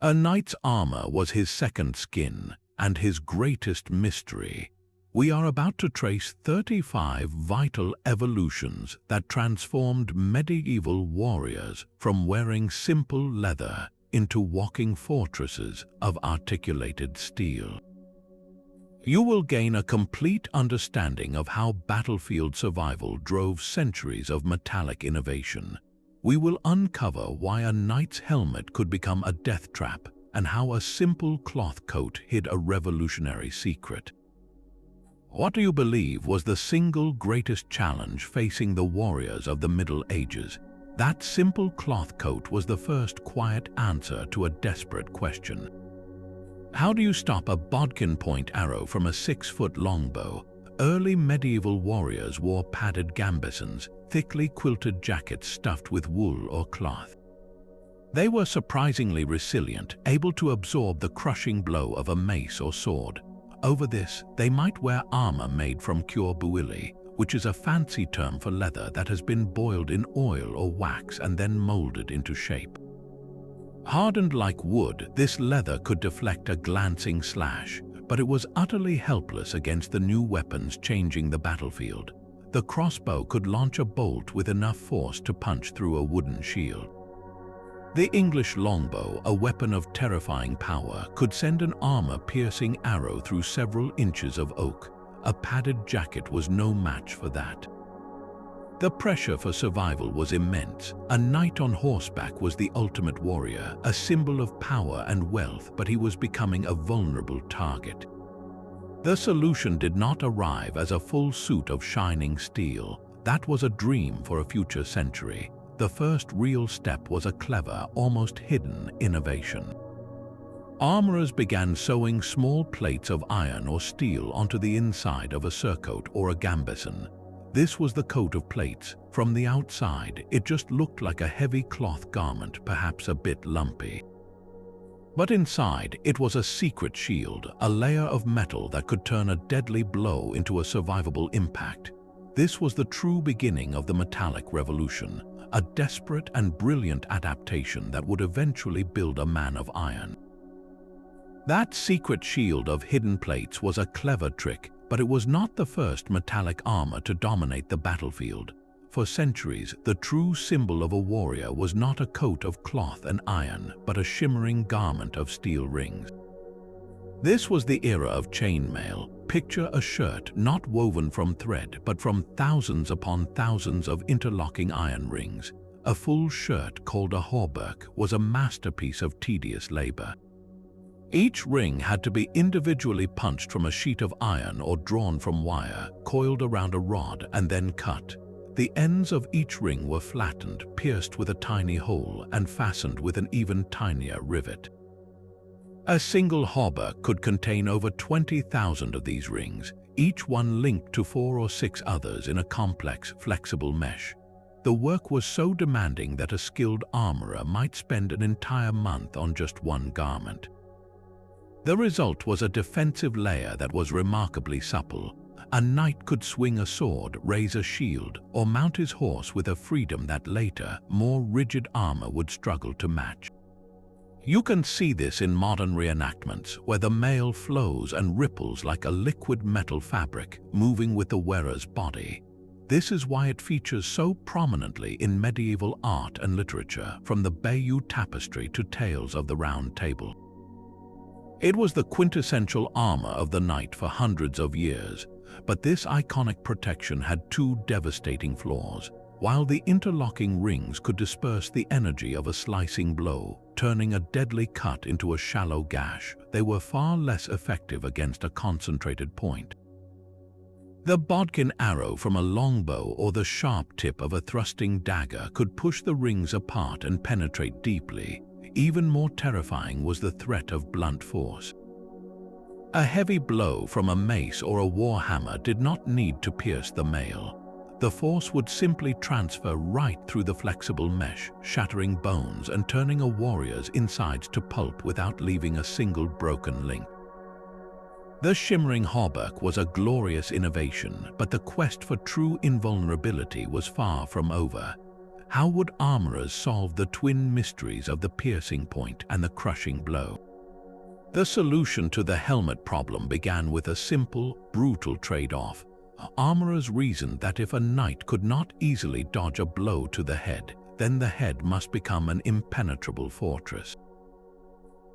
A knight's armor was his second skin and his greatest mystery. We are about to trace 35 vital evolutions that transformed medieval warriors from wearing simple leather into walking fortresses of articulated steel. You will gain a complete understanding of how battlefield survival drove centuries of metallic innovation. We will uncover why a knight's helmet could become a death trap and how a simple cloth coat hid a revolutionary secret. What do you believe was the single greatest challenge facing the warriors of the Middle Ages? That simple cloth coat was the first quiet answer to a desperate question. How do you stop a bodkin point arrow from a 6-foot longbow? Early medieval warriors wore padded gambesons, thickly quilted jackets stuffed with wool or cloth. They were surprisingly resilient, able to absorb the crushing blow of a mace or sword. Over this, they might wear armor made from cuir bouilli, which is a fancy term for leather that has been boiled in oil or wax and then molded into shape. Hardened like wood, this leather could deflect a glancing slash, but it was utterly helpless against the new weapons changing the battlefield. The crossbow could launch a bolt with enough force to punch through a wooden shield. The English longbow, a weapon of terrifying power, could send an armor-piercing arrow through several inches of oak. A padded jacket was no match for that. The pressure for survival was immense. A knight on horseback was the ultimate warrior, a symbol of power and wealth, but he was becoming a vulnerable target. The solution did not arrive as a full suit of shining steel. That was a dream for a future century. The first real step was a clever, almost hidden innovation. Armorers began sewing small plates of iron or steel onto the inside of a surcoat or a gambeson. This was the coat of plates. From the outside, it just looked like a heavy cloth garment, perhaps a bit lumpy. But inside, it was a secret shield, a layer of metal that could turn a deadly blow into a survivable impact. This was the true beginning of the metallic revolution, a desperate and brilliant adaptation that would eventually build a man of iron. That secret shield of hidden plates was a clever trick, but it was not the first metallic armor to dominate the battlefield. For centuries, the true symbol of a warrior was not a coat of cloth and iron, but a shimmering garment of steel rings. This was the era of chainmail. Picture a shirt not woven from thread, but from thousands upon thousands of interlocking iron rings. A full shirt, called a hauberk, was a masterpiece of tedious labor. Each ring had to be individually punched from a sheet of iron or drawn from wire, coiled around a rod and then cut. The ends of each ring were flattened, pierced with a tiny hole, and fastened with an even tinier rivet. A single hauberk could contain over 20,000 of these rings, each one linked to 4 or 6 others in a complex, flexible mesh. The work was so demanding that a skilled armorer might spend an entire month on just one garment. The result was a defensive layer that was remarkably supple. A knight could swing a sword, raise a shield, or mount his horse with a freedom that later, more rigid armor would struggle to match. You can see this in modern reenactments, where the mail flows and ripples like a liquid metal fabric, moving with the wearer's body. This is why it features so prominently in medieval art and literature, from the Bayeux Tapestry to Tales of the Round Table. It was the quintessential armor of the knight for hundreds of years, but this iconic protection had 2 devastating flaws. While the interlocking rings could disperse the energy of a slicing blow, turning a deadly cut into a shallow gash, they were far less effective against a concentrated point. The bodkin arrow from a longbow or the sharp tip of a thrusting dagger could push the rings apart and penetrate deeply. Even more terrifying was the threat of blunt force. A heavy blow from a mace or a warhammer did not need to pierce the mail. The force would simply transfer right through the flexible mesh, shattering bones and turning a warrior's insides to pulp without leaving a single broken link. The shimmering hauberk was a glorious innovation, but the quest for true invulnerability was far from over. How would armorers solve the twin mysteries of the piercing point and the crushing blow? The solution to the helmet problem began with a simple, brutal trade-off. Armorers reasoned that if a knight could not easily dodge a blow to the head, then the head must become an impenetrable fortress.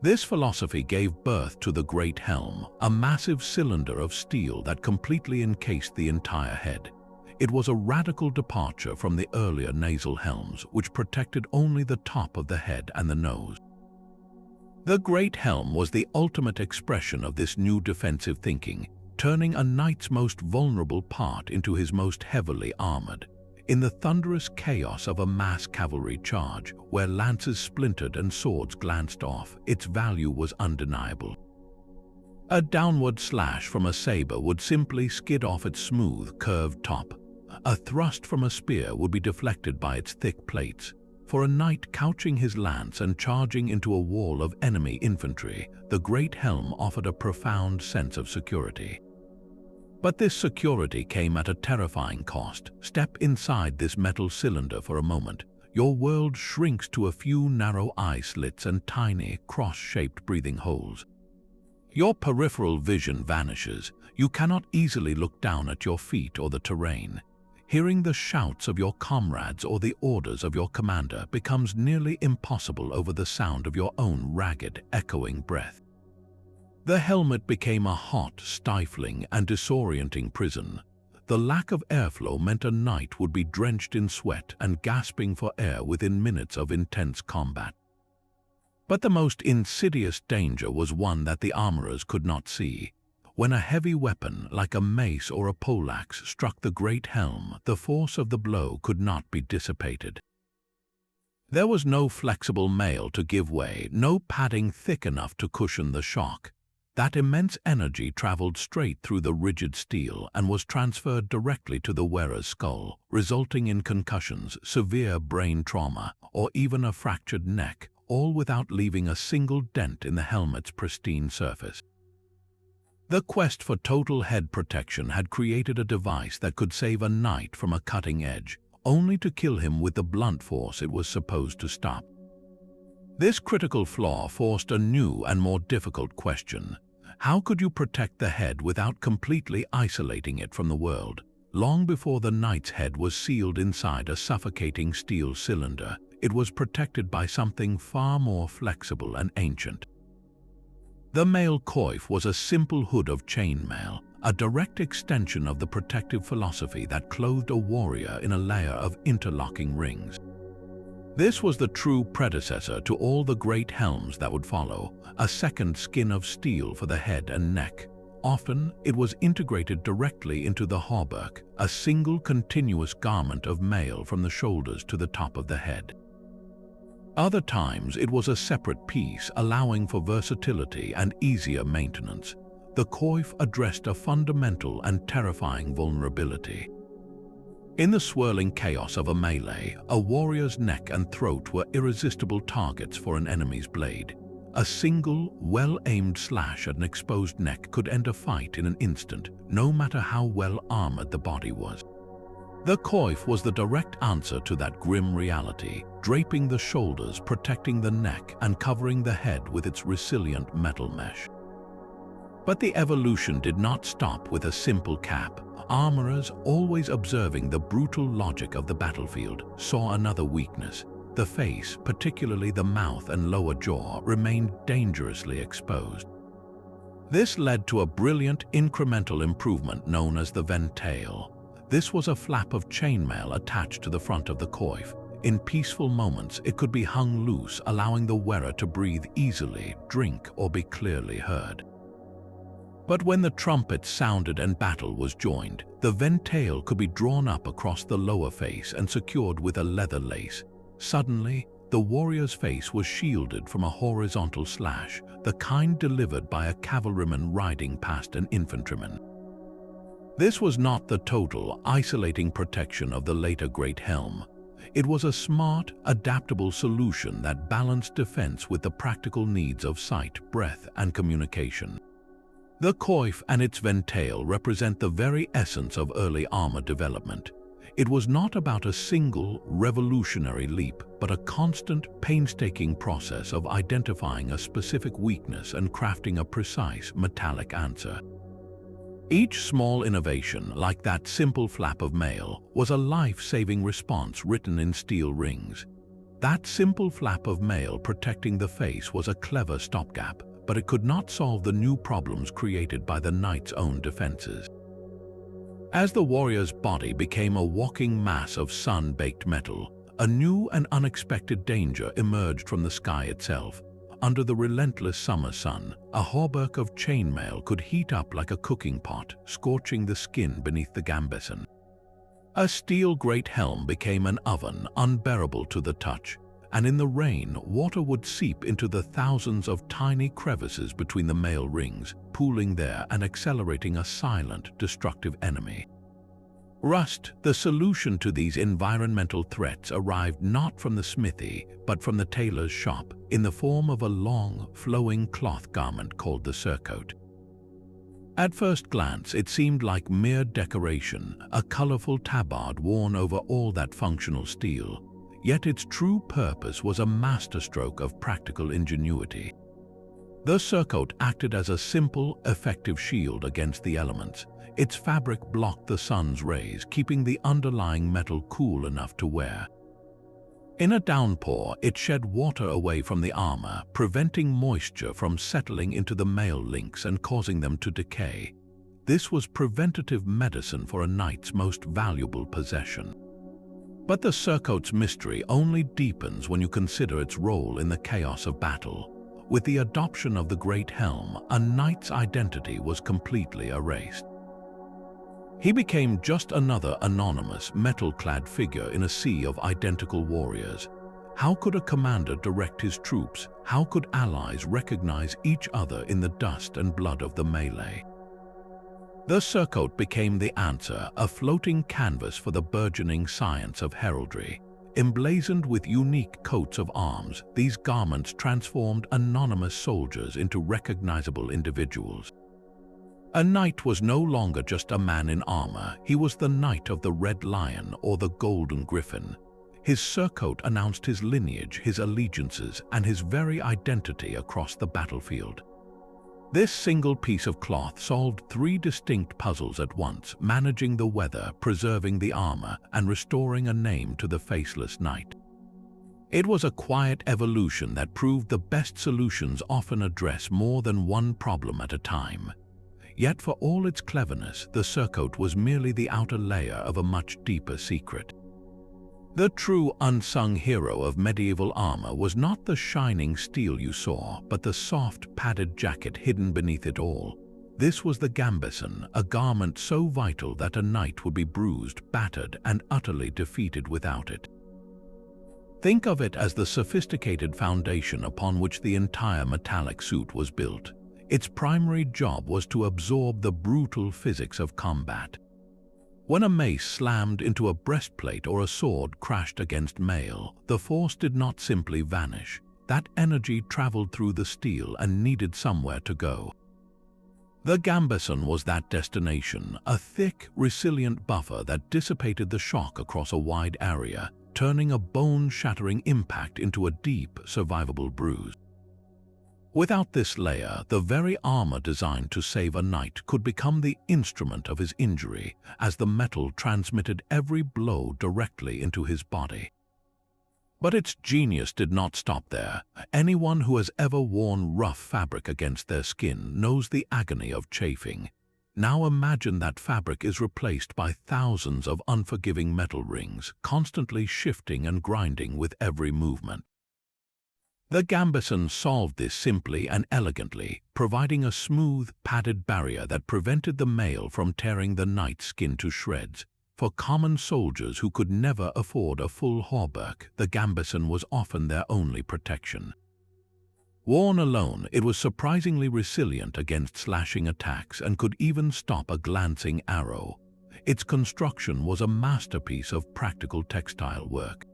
This philosophy gave birth to the Great Helm, a massive cylinder of steel that completely encased the entire head. It was a radical departure from the earlier nasal helms, which protected only the top of the head and the nose. The Great Helm was the ultimate expression of this new defensive thinking, turning a knight's most vulnerable part into his most heavily armored. In the thunderous chaos of a mass cavalry charge, where lances splintered and swords glanced off, its value was undeniable. A downward slash from a saber would simply skid off its smooth, curved top. A thrust from a spear would be deflected by its thick plates. For a knight couching his lance and charging into a wall of enemy infantry, the Great Helm offered a profound sense of security. But this security came at a terrifying cost. Step inside this metal cylinder for a moment. Your world shrinks to a few narrow eye slits and tiny, cross-shaped breathing holes. Your peripheral vision vanishes. You cannot easily look down at your feet or the terrain. Hearing the shouts of your comrades or the orders of your commander becomes nearly impossible over the sound of your own ragged, echoing breath. The helmet became a hot, stifling, and disorienting prison. The lack of airflow meant a knight would be drenched in sweat and gasping for air within minutes of intense combat. But the most insidious danger was one that the armorers could not see. When a heavy weapon, like a mace or a poleaxe, struck the Great Helm, the force of the blow could not be dissipated. There was no flexible mail to give way, no padding thick enough to cushion the shock. That immense energy traveled straight through the rigid steel and was transferred directly to the wearer's skull, resulting in concussions, severe brain trauma, or even a fractured neck, all without leaving a single dent in the helmet's pristine surface. The quest for total head protection had created a device that could save a knight from a cutting edge, only to kill him with the blunt force it was supposed to stop. This critical flaw forced a new and more difficult question. How could you protect the head without completely isolating it from the world? Long before the knight's head was sealed inside a suffocating steel cylinder, it was protected by something far more flexible and ancient. The mail coif was a simple hood of chainmail, a direct extension of the protective philosophy that clothed a warrior in a layer of interlocking rings. This was the true predecessor to all the great helms that would follow, a second skin of steel for the head and neck. Often, it was integrated directly into the hauberk, a single continuous garment of mail from the shoulders to the top of the head. Other times, it was a separate piece, allowing for versatility and easier maintenance. The coif addressed a fundamental and terrifying vulnerability. In the swirling chaos of a melee, a warrior's neck and throat were irresistible targets for an enemy's blade. A single, well-aimed slash at an exposed neck could end a fight in an instant, no matter how well armored the body was. The coif was the direct answer to that grim reality, draping the shoulders, protecting the neck, and covering the head with its resilient metal mesh. But the evolution did not stop with a simple cap. Armorers, always observing the brutal logic of the battlefield, saw another weakness. The face, particularly the mouth and lower jaw, remained dangerously exposed. This led to a brilliant incremental improvement known as the ventail. This was a flap of chainmail attached to the front of the coif. In peaceful moments, it could be hung loose, allowing the wearer to breathe easily, drink, or be clearly heard. But when the trumpet sounded and battle was joined, the ventail could be drawn up across the lower face and secured with a leather lace. Suddenly, the warrior's face was shielded from a horizontal slash, the kind delivered by a cavalryman riding past an infantryman. This was not the total, isolating protection of the later Great Helm. It was a smart, adaptable solution that balanced defense with the practical needs of sight, breath, and communication. The coif and its ventail represent the very essence of early armor development. It was not about a single revolutionary leap, but a constant, painstaking process of identifying a specific weakness and crafting a precise metallic answer. Each small innovation, like that simple flap of mail, was a life-saving response written in steel rings. That simple flap of mail protecting the face was a clever stopgap, but it could not solve the new problems created by the knight's own defenses. As the warrior's body became a walking mass of sun-baked metal, a new and unexpected danger emerged from the sky itself. Under the relentless summer sun, a hauberk of chainmail could heat up like a cooking pot, scorching the skin beneath the gambeson. A steel great helm became an oven, unbearable to the touch, and in the rain, water would seep into the thousands of tiny crevices between the mail rings, pooling there and accelerating a silent, destructive enemy. Rust, the solution to these environmental threats, arrived not from the smithy, but from the tailor's shop, in the form of a long, flowing cloth garment called the surcoat. At first glance, it seemed like mere decoration, a colorful tabard worn over all that functional steel. Yet its true purpose was a masterstroke of practical ingenuity. The surcoat acted as a simple, effective shield against the elements. Its fabric blocked the sun's rays, keeping the underlying metal cool enough to wear. In a downpour, it shed water away from the armor, preventing moisture from settling into the mail links and causing them to decay. This was preventative medicine for a knight's most valuable possession. But the surcoat's mystery only deepens when you consider its role in the chaos of battle. With the adoption of the Great Helm, a knight's identity was completely erased. He became just another anonymous, metal-clad figure in a sea of identical warriors. How could a commander direct his troops? How could allies recognize each other in the dust and blood of the melee? The surcoat became the answer, a floating canvas for the burgeoning science of heraldry. Emblazoned with unique coats of arms, these garments transformed anonymous soldiers into recognizable individuals. A knight was no longer just a man in armor, he was the knight of the Red Lion or the Golden Griffin. His surcoat announced his lineage, his allegiances, and his very identity across the battlefield. This single piece of cloth solved three distinct puzzles at once, managing the weather, preserving the armor, and restoring a name to the faceless knight. It was a quiet evolution that proved the best solutions often address more than one problem at a time. Yet for all its cleverness, the surcoat was merely the outer layer of a much deeper secret. The true unsung hero of medieval armor was not the shining steel you saw, but the soft, padded jacket hidden beneath it all. This was the gambeson, a garment so vital that a knight would be bruised, battered, and utterly defeated without it. Think of it as the sophisticated foundation upon which the entire metallic suit was built. Its primary job was to absorb the brutal physics of combat. When a mace slammed into a breastplate or a sword crashed against mail, the force did not simply vanish. That energy traveled through the steel and needed somewhere to go. The gambeson was that destination, a thick, resilient buffer that dissipated the shock across a wide area, turning a bone-shattering impact into a deep, survivable bruise. Without this layer, the very armor designed to save a knight could become the instrument of his injury, as the metal transmitted every blow directly into his body. But its genius did not stop there. Anyone who has ever worn rough fabric against their skin knows the agony of chafing. Now imagine that fabric is replaced by thousands of unforgiving metal rings, constantly shifting and grinding with every movement. The gambeson solved this simply and elegantly, providing a smooth, padded barrier that prevented the mail from tearing the knight's skin to shreds. For common soldiers who could never afford a full hauberk, the gambeson was often their only protection. Worn alone, it was surprisingly resilient against slashing attacks and could even stop a glancing arrow. Its construction was a masterpiece of practical textile work.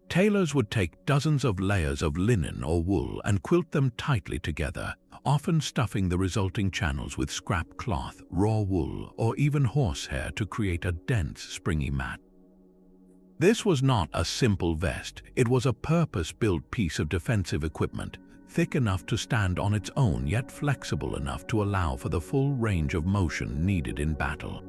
Tailors would take dozens of layers of linen or wool and quilt them tightly together, often stuffing the resulting channels with scrap cloth, raw wool, or even horsehair to create a dense, springy mat. This was not a simple vest, it was a purpose-built piece of defensive equipment, thick enough to stand on its own yet flexible enough to allow for the full range of motion needed in battle.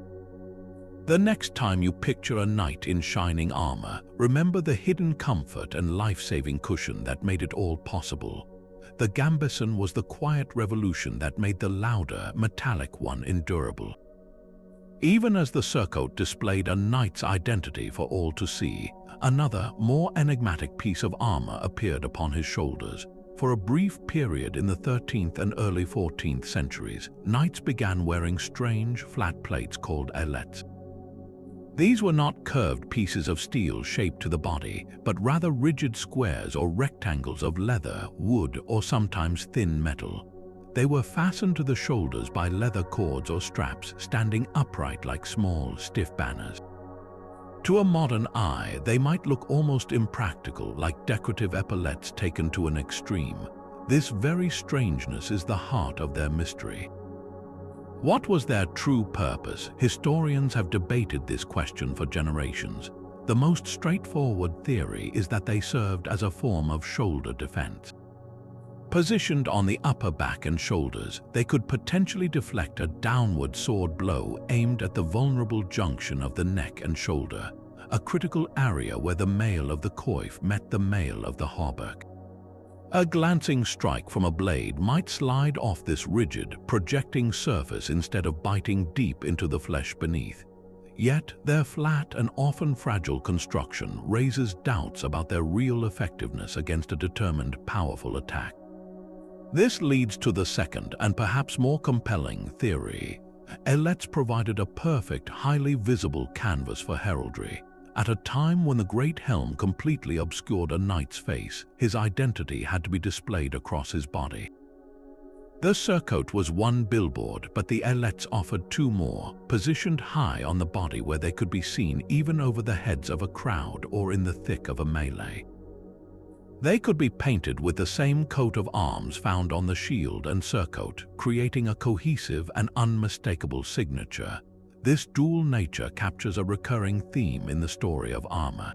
The next time you picture a knight in shining armor, remember the hidden comfort and life-saving cushion that made it all possible. The gambeson was the quiet revolution that made the louder, metallic one endurable. Even as the surcoat displayed a knight's identity for all to see, another, more enigmatic piece of armor appeared upon his shoulders. For a brief period in the 13th and early 14th centuries, knights began wearing strange, flat plates called ailets. These were not curved pieces of steel shaped to the body, but rather rigid squares or rectangles of leather, wood, or sometimes thin metal. They were fastened to the shoulders by leather cords or straps, standing upright like small, stiff banners. To a modern eye, they might look almost impractical, like decorative epaulets taken to an extreme. This very strangeness is the heart of their mystery. What was their true purpose? Historians have debated this question for generations. The most straightforward theory is that they served as a form of shoulder defense. Positioned on the upper back and shoulders, they could potentially deflect a downward sword blow aimed at the vulnerable junction of the neck and shoulder, a critical area where the mail of the coif met the mail of the hauberk. A glancing strike from a blade might slide off this rigid, projecting surface instead of biting deep into the flesh beneath. Yet their flat and often fragile construction raises doubts about their real effectiveness against a determined, powerful attack. This leads to the second and perhaps more compelling theory. Ailets provided a perfect, highly visible canvas for heraldry. At a time when the great helm completely obscured a knight's face, his identity had to be displayed across his body. The surcoat was one billboard, but the ailets offered two more, positioned high on the body where they could be seen even over the heads of a crowd or in the thick of a melee. They could be painted with the same coat of arms found on the shield and surcoat, creating a cohesive and unmistakable signature. This dual nature captures a recurring theme in the story of armor.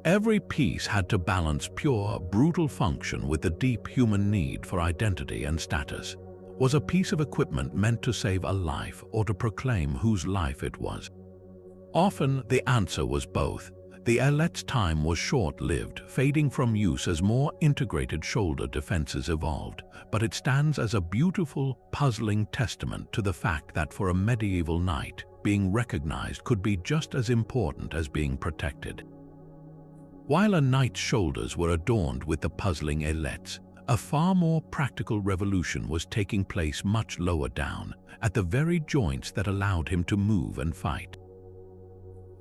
Every piece had to balance pure, brutal function with the deep human need for identity and status. Was a piece of equipment meant to save a life or to proclaim whose life it was? Often the answer was both. The ailet's time was short-lived, fading from use as more integrated shoulder defenses evolved, but it stands as a beautiful, puzzling testament to the fact that for a medieval knight, being recognized could be just as important as being protected. While a knight's shoulders were adorned with the puzzling ailets, a far more practical revolution was taking place much lower down, at the very joints that allowed him to move and fight.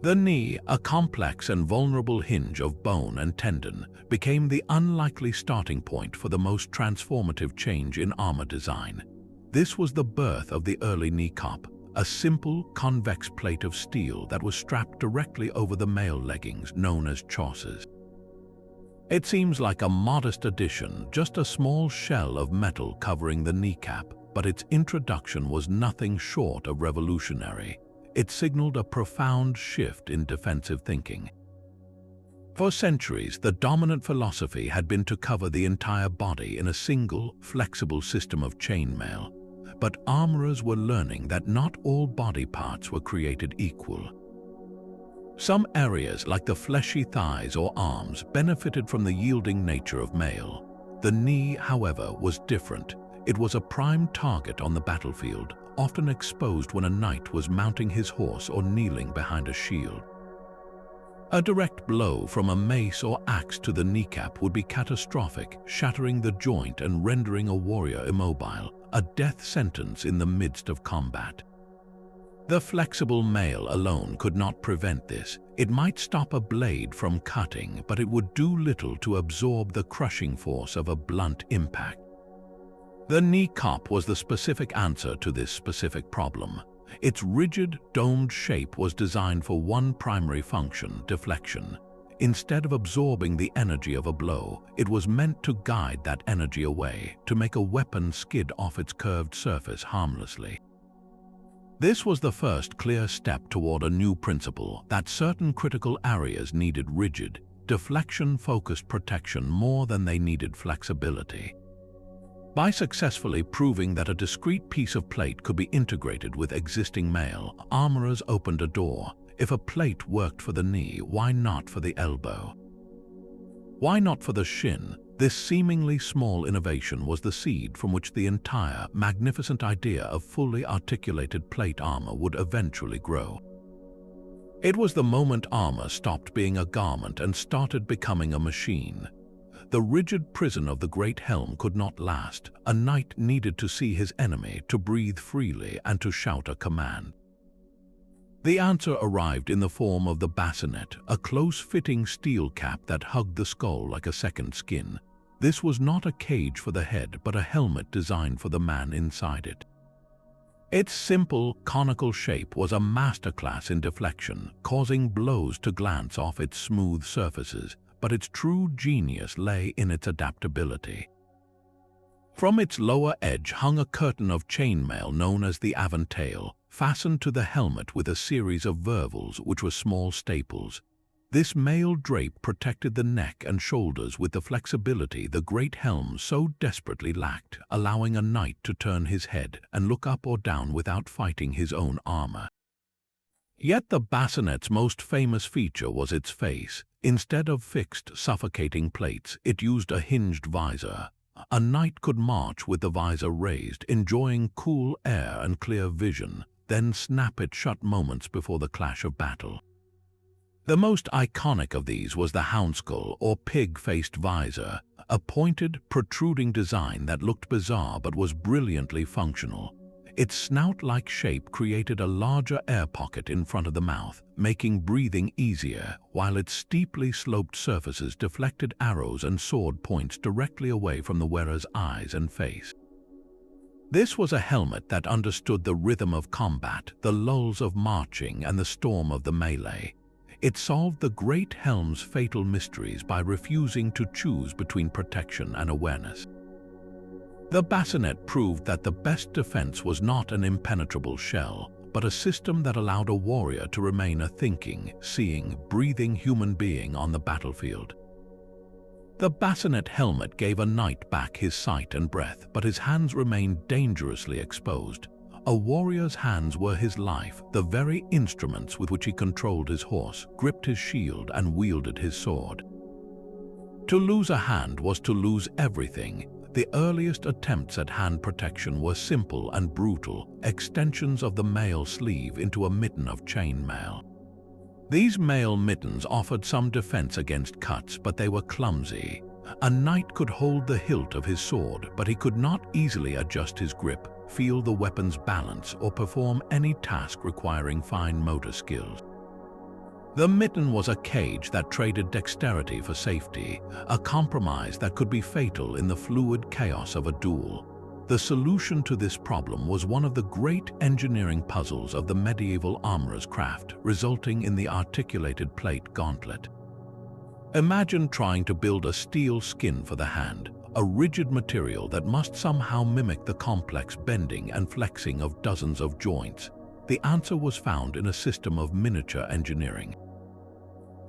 The knee, a complex and vulnerable hinge of bone and tendon, became the unlikely starting point for the most transformative change in armor design. This was the birth of the early knee cup, a simple, convex plate of steel that was strapped directly over the mail leggings known as chaussers. It seems like a modest addition, just a small shell of metal covering the kneecap, but its introduction was nothing short of revolutionary. It signaled a profound shift in defensive thinking. For centuries, the dominant philosophy had been to cover the entire body in a single, flexible system of chainmail. But armorers were learning that not all body parts were created equal. Some areas, like the fleshy thighs or arms, benefited from the yielding nature of mail. The knee, however, was different. It was a prime target on the battlefield, often exposed when a knight was mounting his horse or kneeling behind a shield. A direct blow from a mace or axe to the kneecap would be catastrophic, shattering the joint and rendering a warrior immobile, a death sentence in the midst of combat. The flexible mail alone could not prevent this. It might stop a blade from cutting, but it would do little to absorb the crushing force of a blunt impact. The knee cup was the specific answer to this specific problem. Its rigid, domed shape was designed for one primary function, deflection. Instead of absorbing the energy of a blow, it was meant to guide that energy away, to make a weapon skid off its curved surface harmlessly. This was the first clear step toward a new principle that certain critical areas needed rigid, deflection-focused protection more than they needed flexibility. By successfully proving that a discrete piece of plate could be integrated with existing mail, armorers opened a door. If a plate worked for the knee, why not for the elbow? Why not for the shin? This seemingly small innovation was the seed from which the entire, magnificent idea of fully articulated plate armor would eventually grow. It was the moment armor stopped being a garment and started becoming a machine. The rigid prison of the great helm could not last. A knight needed to see his enemy, to breathe freely, and to shout a command. The answer arrived in the form of the bassinet, a close-fitting steel cap that hugged the skull like a second skin. This was not a cage for the head, but a helmet designed for the man inside it. Its simple, conical shape was a masterclass in deflection, causing blows to glance off its smooth surfaces, but its true genius lay in its adaptability. From its lower edge hung a curtain of chainmail known as the aventail, fastened to the helmet with a series of vervels which were small staples. This mail drape protected the neck and shoulders with the flexibility the great helm so desperately lacked, allowing a knight to turn his head and look up or down without fighting his own armor. Yet the bassinet's most famous feature was its face. Instead of fixed, suffocating plates, it used a hinged visor. A knight could march with the visor raised, enjoying cool air and clear vision, then snap it shut moments before the clash of battle. The most iconic of these was the houndskull or pig-faced visor, a pointed, protruding design that looked bizarre but was brilliantly functional. Its snout-like shape created a larger air pocket in front of the mouth, making breathing easier, while its steeply sloped surfaces deflected arrows and sword points directly away from the wearer's eyes and face. This was a helmet that understood the rhythm of combat, the lulls of marching, and the storm of the melee. It solved the great helm's fatal mysteries by refusing to choose between protection and awareness. The bassinet proved that the best defense was not an impenetrable shell, but a system that allowed a warrior to remain a thinking, seeing, breathing human being on the battlefield. The bassinet helmet gave a knight back his sight and breath, but his hands remained dangerously exposed. A warrior's hands were his life, the very instruments with which he controlled his horse, gripped his shield, and wielded his sword. To lose a hand was to lose everything. The earliest attempts at hand protection were simple and brutal, extensions of the mail sleeve into a mitten of chainmail. These mail mittens offered some defense against cuts, but they were clumsy. A knight could hold the hilt of his sword, but he could not easily adjust his grip, feel the weapon's balance, or perform any task requiring fine motor skills. The mitten was a cage that traded dexterity for safety, a compromise that could be fatal in the fluid chaos of a duel. The solution to this problem was one of the great engineering puzzles of the medieval armorer's craft, resulting in the articulated plate gauntlet. Imagine trying to build a steel skin for the hand, a rigid material that must somehow mimic the complex bending and flexing of dozens of joints. The answer was found in a system of miniature engineering.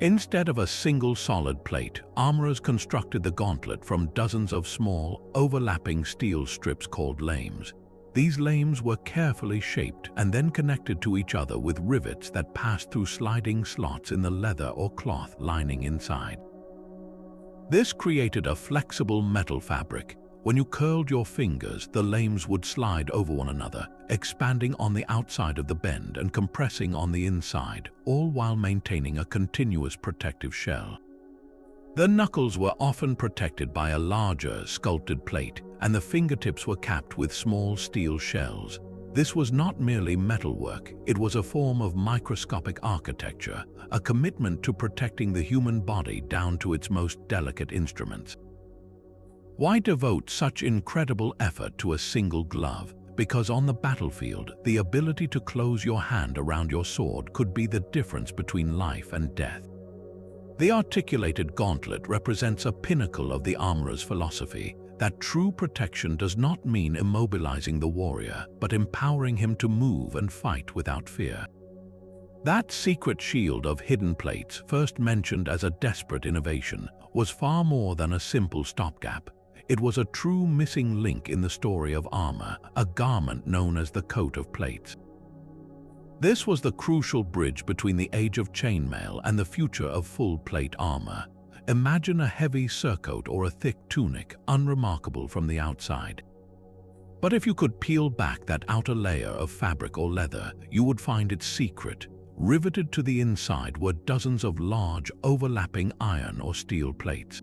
Instead of a single solid plate, armorers constructed the gauntlet from dozens of small, overlapping steel strips called lames. These lames were carefully shaped and then connected to each other with rivets that passed through sliding slots in the leather or cloth lining inside. This created a flexible metal fabric. When you curled your fingers, the lames would slide over one another, expanding on the outside of the bend and compressing on the inside, all while maintaining a continuous protective shell. The knuckles were often protected by a larger, sculpted plate, and the fingertips were capped with small steel shells. This was not merely metalwork, it was a form of microscopic architecture, a commitment to protecting the human body down to its most delicate instruments. Why devote such incredible effort to a single glove? Because on the battlefield, the ability to close your hand around your sword could be the difference between life and death. The articulated gauntlet represents a pinnacle of the armorer's philosophy, that true protection does not mean immobilizing the warrior, but empowering him to move and fight without fear. That secret shield of hidden plates, first mentioned as a desperate innovation, was far more than a simple stopgap. It was a true missing link in the story of armor, a garment known as the coat of plates. This was the crucial bridge between the age of chainmail and the future of full-plate armor. Imagine a heavy surcoat or a thick tunic, unremarkable from the outside. But if you could peel back that outer layer of fabric or leather, you would find its secret. Riveted to the inside were dozens of large, overlapping iron or steel plates.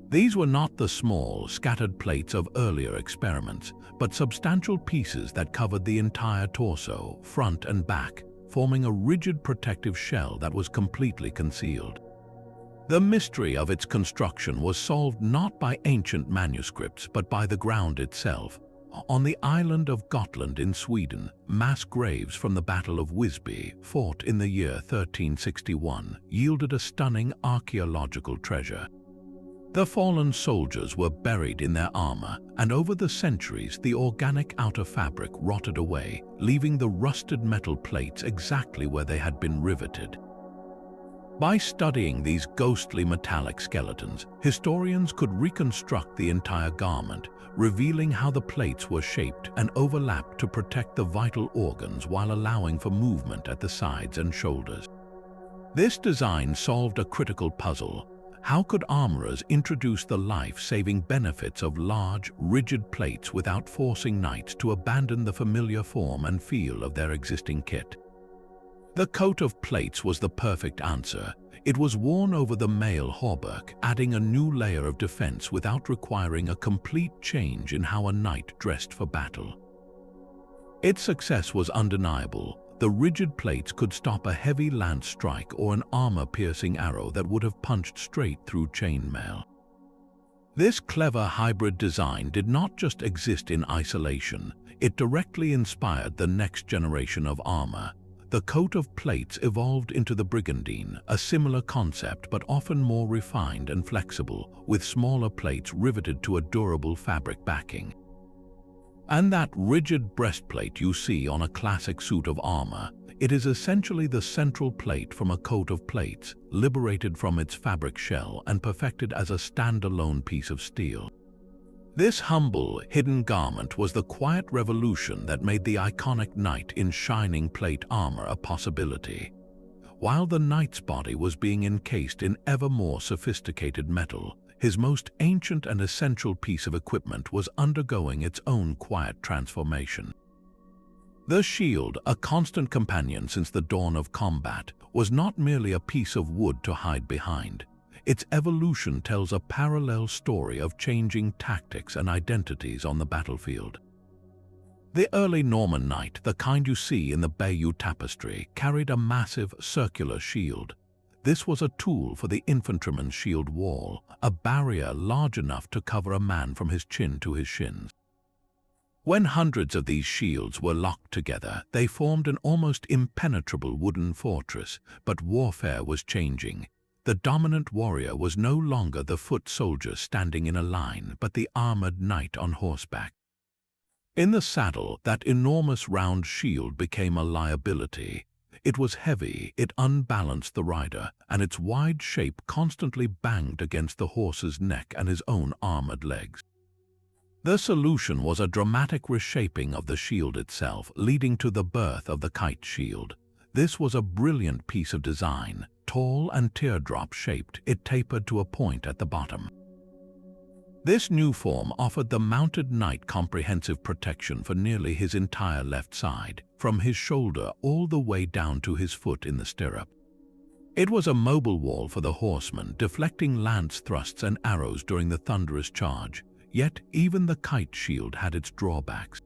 These were not the small, scattered plates of earlier experiments, but substantial pieces that covered the entire torso, front and back, forming a rigid protective shell that was completely concealed. The mystery of its construction was solved not by ancient manuscripts, but by the ground itself. On the island of Gotland in Sweden, mass graves from the Battle of Wisby, fought in the year 1361, yielded a stunning archaeological treasure. The fallen soldiers were buried in their armor, and over the centuries the organic outer fabric rotted away, leaving the rusted metal plates exactly where they had been riveted. By studying these ghostly metallic skeletons, historians could reconstruct the entire garment, revealing how the plates were shaped and overlapped to protect the vital organs while allowing for movement at the sides and shoulders. This design solved a critical puzzle. How could armorers introduce the life-saving benefits of large, rigid plates without forcing knights to abandon the familiar form and feel of their existing kit? The coat of plates was the perfect answer. It was worn over the mail hauberk, adding a new layer of defense without requiring a complete change in how a knight dressed for battle. Its success was undeniable. The rigid plates could stop a heavy lance strike or an armor-piercing arrow that would have punched straight through chainmail. This clever hybrid design did not just exist in isolation. It directly inspired the next generation of armor. The coat of plates evolved into the brigandine, a similar concept but often more refined and flexible, with smaller plates riveted to a durable fabric backing. And that rigid breastplate you see on a classic suit of armor, it is essentially the central plate from a coat of plates, liberated from its fabric shell and perfected as a standalone piece of steel. This humble, hidden garment was the quiet revolution that made the iconic knight in shining plate armor a possibility. While the knight's body was being encased in ever more sophisticated metal, his most ancient and essential piece of equipment was undergoing its own quiet transformation. The shield, a constant companion since the dawn of combat, was not merely a piece of wood to hide behind. Its evolution tells a parallel story of changing tactics and identities on the battlefield. The early Norman knight, the kind you see in the Bayeux tapestry, carried a massive circular shield. This was a tool for the infantryman's shield wall, a barrier large enough to cover a man from his chin to his shins. When hundreds of these shields were locked together, they formed an almost impenetrable wooden fortress, but warfare was changing. The dominant warrior was no longer the foot soldier standing in a line, but the armored knight on horseback. In the saddle, that enormous round shield became a liability. It was heavy, it unbalanced the rider, and its wide shape constantly banged against the horse's neck and his own armored legs. The solution was a dramatic reshaping of the shield itself, leading to the birth of the kite shield. This was a brilliant piece of design. Tall and teardrop-shaped, it tapered to a point at the bottom. This new form offered the mounted knight comprehensive protection for nearly his entire left side, from his shoulder all the way down to his foot in the stirrup. It was a mobile wall for the horseman, deflecting lance thrusts and arrows during the thunderous charge, yet even the kite shield had its drawbacks.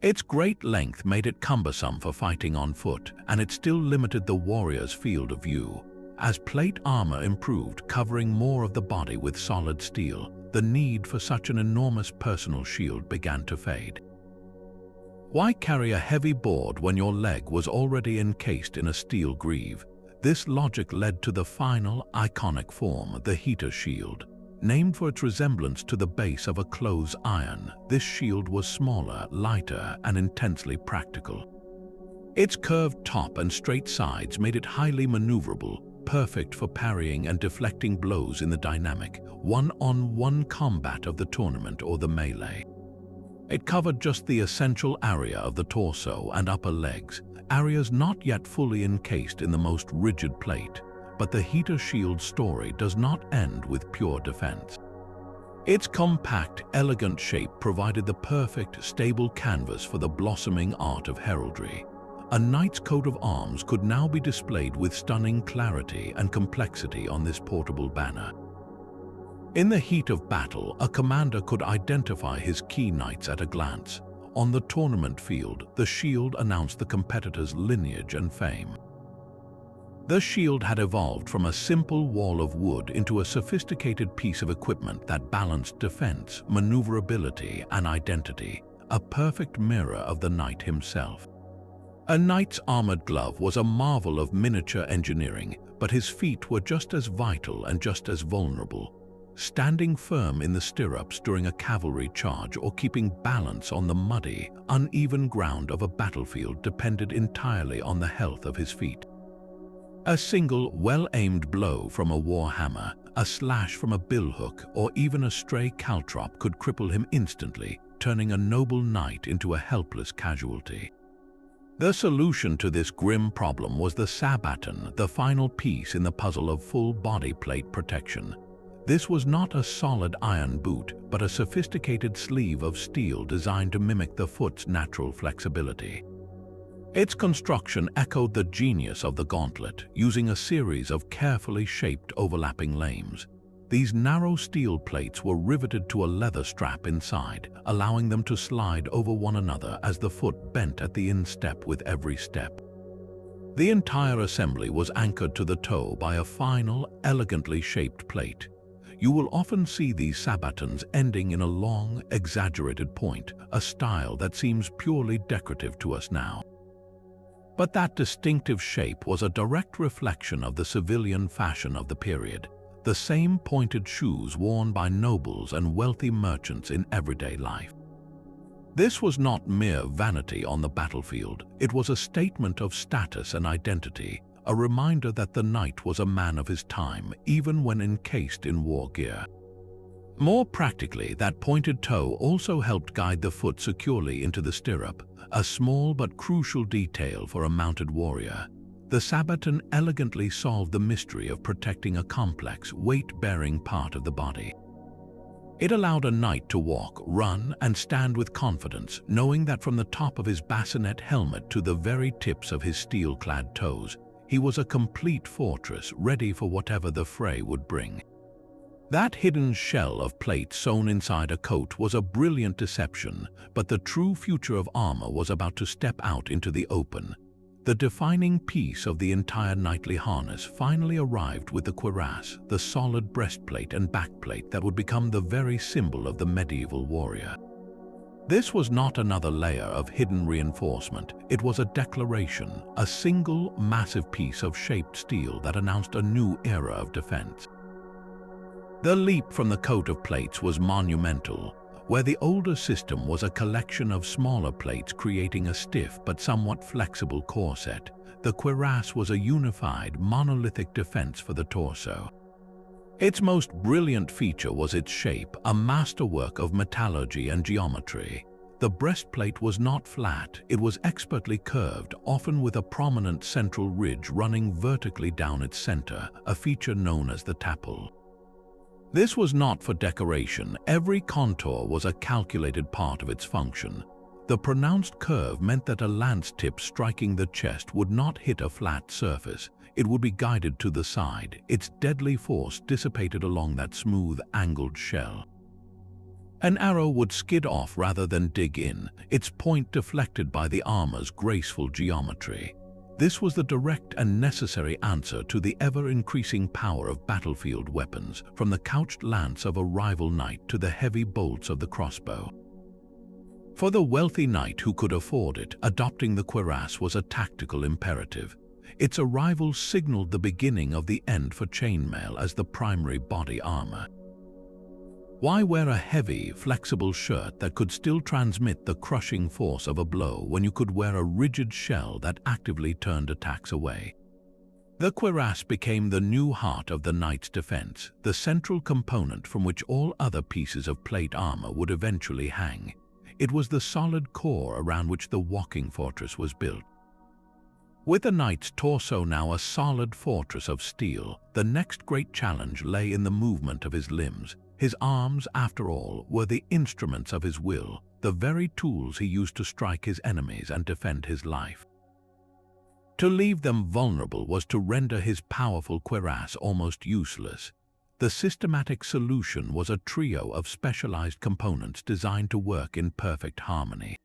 Its great length made it cumbersome for fighting on foot, and it still limited the warrior's field of view. As plate armor improved, covering more of the body with solid steel, the need for such an enormous personal shield began to fade. Why carry a heavy board when your leg was already encased in a steel greave? This logic led to the final, iconic form, the heater shield. Named for its resemblance to the base of a clothes iron, this shield was smaller, lighter, and intensely practical. Its curved top and straight sides made it highly maneuverable, perfect for parrying and deflecting blows in the dynamic, one-on-one combat of the tournament or the melee. It covered just the essential area of the torso and upper legs, areas not yet fully encased in the most rigid plate. But the heater shield story does not end with pure defense. Its compact, elegant shape provided the perfect, stable canvas for the blossoming art of heraldry. A knight's coat of arms could now be displayed with stunning clarity and complexity on this portable banner. In the heat of battle, a commander could identify his key knights at a glance. On the tournament field, the shield announced the competitor's lineage and fame. The shield had evolved from a simple wall of wood into a sophisticated piece of equipment that balanced defense, maneuverability, and identity, a perfect mirror of the knight himself. A knight's armored glove was a marvel of miniature engineering, but his feet were just as vital and just as vulnerable. Standing firm in the stirrups during a cavalry charge or keeping balance on the muddy, uneven ground of a battlefield depended entirely on the health of his feet. A single, well-aimed blow from a war hammer, a slash from a billhook, or even a stray caltrop could cripple him instantly, turning a noble knight into a helpless casualty. The solution to this grim problem was the sabaton, the final piece in the puzzle of full body plate protection. This was not a solid iron boot, but a sophisticated sleeve of steel designed to mimic the foot's natural flexibility. Its construction echoed the genius of the gauntlet, using a series of carefully shaped overlapping lames. These narrow steel plates were riveted to a leather strap inside, allowing them to slide over one another as the foot bent at the instep with every step. The entire assembly was anchored to the toe by a final, elegantly shaped plate. You will often see these sabatons ending in a long, exaggerated point, a style that seems purely decorative to us now. But that distinctive shape was a direct reflection of the civilian fashion of the period, the same pointed shoes worn by nobles and wealthy merchants in everyday life. This was not mere vanity on the battlefield, it was a statement of status and identity, a reminder that the knight was a man of his time, even when encased in war gear. More practically, that pointed toe also helped guide the foot securely into the stirrup, a small but crucial detail for a mounted warrior. The sabaton elegantly solved the mystery of protecting a complex, weight-bearing part of the body. It allowed a knight to walk, run, and stand with confidence, knowing that from the top of his bassinet helmet to the very tips of his steel-clad toes, he was a complete fortress ready for whatever the fray would bring. That hidden shell of plate sewn inside a coat was a brilliant deception, but the true future of armor was about to step out into the open. The defining piece of the entire knightly harness finally arrived with the cuirass, the solid breastplate and backplate that would become the very symbol of the medieval warrior. This was not another layer of hidden reinforcement, it was a declaration, a single massive piece of shaped steel that announced a new era of defense. The leap from the coat of plates was monumental. Where the older system was a collection of smaller plates creating a stiff but somewhat flexible corset, the cuirass was a unified, monolithic defense for the torso. Its most brilliant feature was its shape, a masterwork of metallurgy and geometry. The breastplate was not flat, it was expertly curved, often with a prominent central ridge running vertically down its center, a feature known as the tapel. This was not for decoration, every contour was a calculated part of its function. The pronounced curve meant that a lance tip striking the chest would not hit a flat surface, it would be guided to the side, its deadly force dissipated along that smooth, angled shell. An arrow would skid off rather than dig in, its point deflected by the armor's graceful geometry. This was the direct and necessary answer to the ever-increasing power of battlefield weapons, from the couched lance of a rival knight to the heavy bolts of the crossbow. For the wealthy knight who could afford it, adopting the cuirass was a tactical imperative. Its arrival signaled the beginning of the end for chainmail as the primary body armor. Why wear a heavy, flexible shirt that could still transmit the crushing force of a blow when you could wear a rigid shell that actively turned attacks away? The cuirass became the new heart of the knight's defense, the central component from which all other pieces of plate armor would eventually hang. It was the solid core around which the walking fortress was built. With the knight's torso now a solid fortress of steel, the next great challenge lay in the movement of his limbs. His arms, after all, were the instruments of his will, the very tools he used to strike his enemies and defend his life. To leave them vulnerable was to render his powerful cuirass almost useless. The systematic solution was a trio of specialized components designed to work in perfect harmony.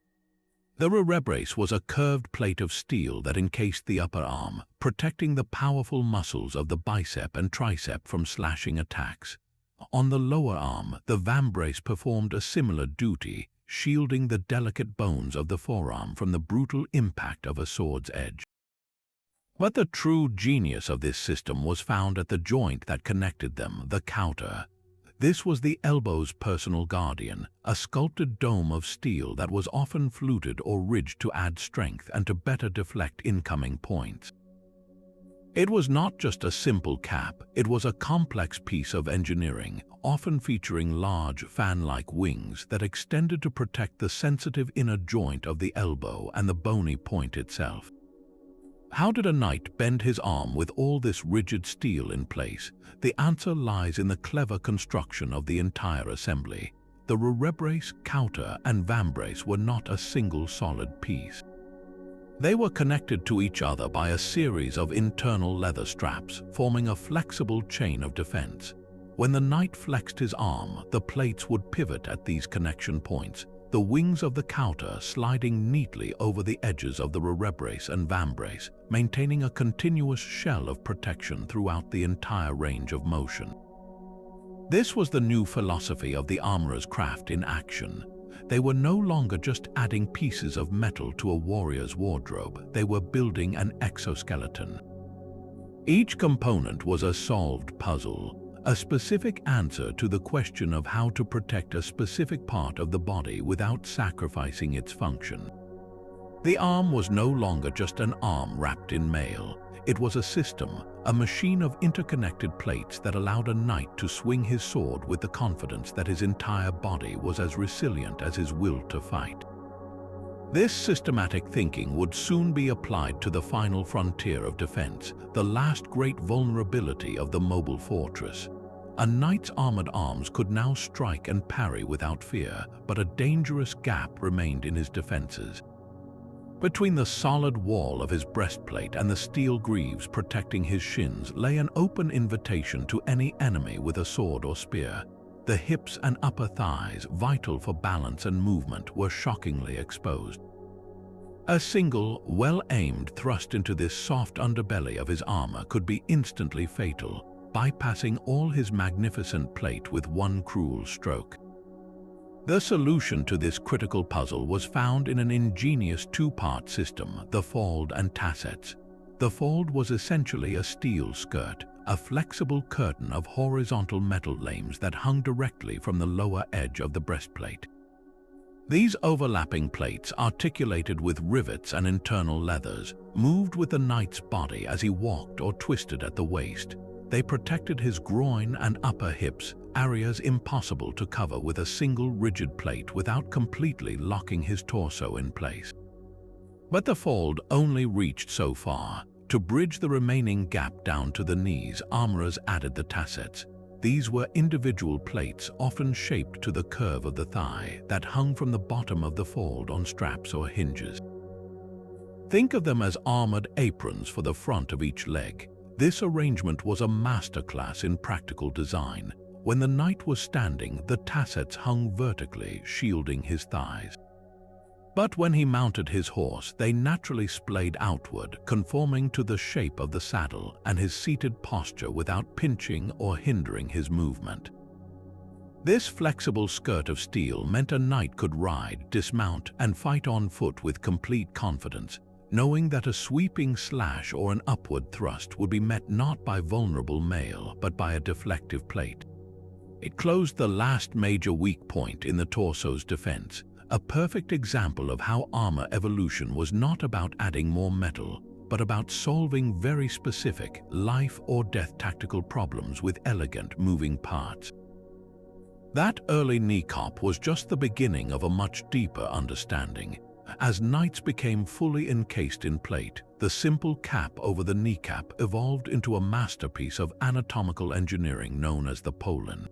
The rerebrace was a curved plate of steel that encased the upper arm, protecting the powerful muscles of the bicep and tricep from slashing attacks. On the lower arm, the vambrace performed a similar duty, shielding the delicate bones of the forearm from the brutal impact of a sword's edge. But the true genius of this system was found at the joint that connected them, the counter. This was the elbow's personal guardian, a sculpted dome of steel that was often fluted or ridged to add strength and to better deflect incoming points. It was not just a simple cap, it was a complex piece of engineering, often featuring large fan-like wings that extended to protect the sensitive inner joint of the elbow and the bony point itself. How did a knight bend his arm with all this rigid steel in place? The answer lies in the clever construction of the entire assembly. The rerebrace, counter, and vambrace were not a single solid piece. They were connected to each other by a series of internal leather straps, forming a flexible chain of defense. When the knight flexed his arm, the plates would pivot at these connection points, the wings of the counter sliding neatly over the edges of the rerebrace and vambrace, maintaining a continuous shell of protection throughout the entire range of motion. This was the new philosophy of the armorer's craft in action. They were no longer just adding pieces of metal to a warrior's wardrobe, they were building an exoskeleton. Each component was a solved puzzle, a specific answer to the question of how to protect a specific part of the body without sacrificing its function. The arm was no longer just an arm wrapped in mail. It was a system, a machine of interconnected plates that allowed a knight to swing his sword with the confidence that his entire body was as resilient as his will to fight. This systematic thinking would soon be applied to the final frontier of defense, the last great vulnerability of the mobile fortress. A knight's armored arms could now strike and parry without fear, but a dangerous gap remained in his defenses. Between the solid wall of his breastplate and the steel greaves protecting his shins lay an open invitation to any enemy with a sword or spear. The hips and upper thighs, vital for balance and movement, were shockingly exposed. A single, well-aimed thrust into this soft underbelly of his armor could be instantly fatal, bypassing all his magnificent plate with one cruel stroke. The solution to this critical puzzle was found in an ingenious two-part system, the fold and tassets. The fold was essentially a steel skirt, a flexible curtain of horizontal metal lames that hung directly from the lower edge of the breastplate. These overlapping plates, articulated with rivets and internal leathers, moved with the knight's body as he walked or twisted at the waist. They protected his groin and upper hips, areas impossible to cover with a single rigid plate without completely locking his torso in place. But the fold only reached so far. To bridge the remaining gap down to the knees, armorers added the tassets. These were individual plates, often shaped to the curve of the thigh, that hung from the bottom of the fold on straps or hinges. Think of them as armored aprons for the front of each leg. This arrangement was a masterclass in practical design. When the knight was standing, the tassets hung vertically, shielding his thighs. But when he mounted his horse, they naturally splayed outward, conforming to the shape of the saddle and his seated posture without pinching or hindering his movement. This flexible skirt of steel meant a knight could ride, dismount, and fight on foot with complete confidence. knowing that a sweeping slash or an upward thrust would be met not by vulnerable mail but by a deflective plate. It closed the last major weak point in the torso's defense, a perfect example of how armor evolution was not about adding more metal, but about solving very specific life or death tactical problems with elegant moving parts. That early kneecap was just the beginning of a much deeper understanding. As knights became fully encased in plate, the simple cap over the kneecap evolved into a masterpiece of anatomical engineering known as the pollen.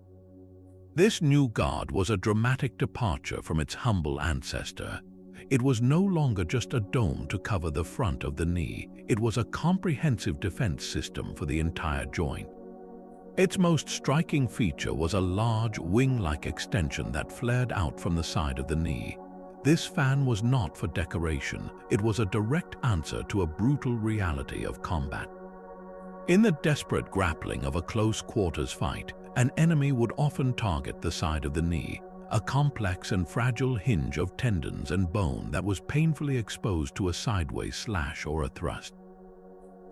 This new guard was a dramatic departure from its humble ancestor. It was no longer just a dome to cover the front of the knee, it was a comprehensive defense system for the entire joint. Its most striking feature was a large wing-like extension that flared out from the side of the knee. This fan was not for decoration, it was a direct answer to a brutal reality of combat. In the desperate grappling of a close-quarters fight, an enemy would often target the side of the knee, a complex and fragile hinge of tendons and bone that was painfully exposed to a sideways slash or a thrust.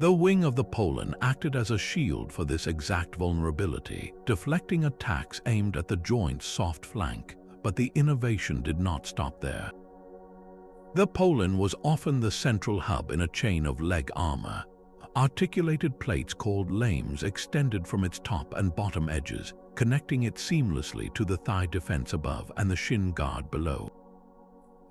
The wing of the pollen acted as a shield for this exact vulnerability, deflecting attacks aimed at the joint's soft flank, but the innovation did not stop there. The pollen was often the central hub in a chain of leg armor. Articulated plates called lames extended from its top and bottom edges, connecting it seamlessly to the thigh defense above and the shin guard below.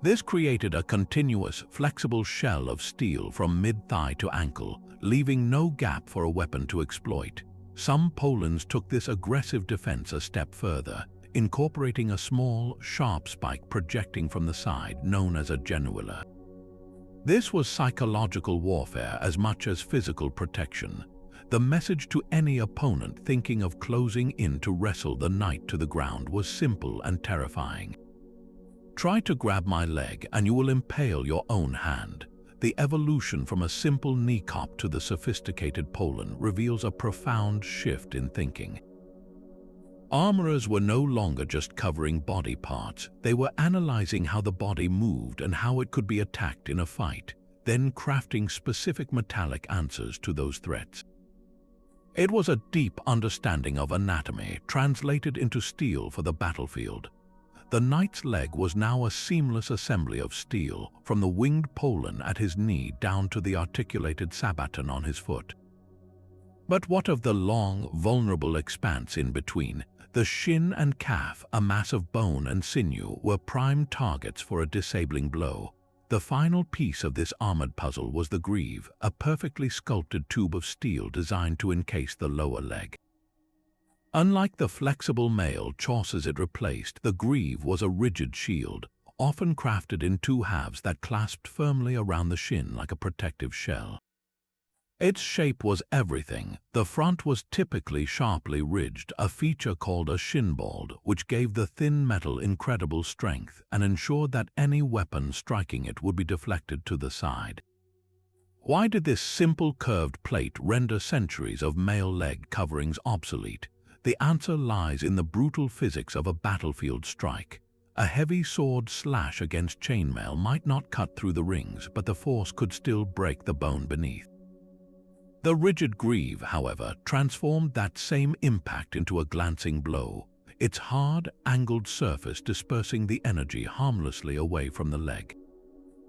This created a continuous, flexible shell of steel from mid-thigh to ankle, leaving no gap for a weapon to exploit. Some pollens took this aggressive defense a step further, incorporating a small, sharp spike projecting from the side known as a genuilla. This was psychological warfare as much as physical protection. The message to any opponent thinking of closing in to wrestle the knight to the ground was simple and terrifying. Try to grab my leg and you will impale your own hand. The evolution from a simple kneecap to the sophisticated pollen reveals a profound shift in thinking. Armorers were no longer just covering body parts, they were analyzing how the body moved and how it could be attacked in a fight, then crafting specific metallic answers to those threats. It was a deep understanding of anatomy translated into steel for the battlefield. The knight's leg was now a seamless assembly of steel, from the winged pollen at his knee down to the articulated sabaton on his foot. But what of the long, vulnerable expanse in between? The shin and calf, a mass of bone and sinew, were prime targets for a disabling blow. The final piece of this armored puzzle was the greave, a perfectly sculpted tube of steel designed to encase the lower leg. Unlike the flexible mail chaucers it replaced, the greave was a rigid shield, often crafted in two halves that clasped firmly around the shin like a protective shell. Its shape was everything. The front was typically sharply ridged, a feature called a shinbald, which gave the thin metal incredible strength and ensured that any weapon striking it would be deflected to the side. Why did this simple curved plate render centuries of mail leg coverings obsolete? The answer lies in the brutal physics of a battlefield strike. A heavy sword slash against chainmail might not cut through the rings, but the force could still break the bone beneath. The rigid greave, however, transformed that same impact into a glancing blow, its hard, angled surface dispersing the energy harmlessly away from the leg.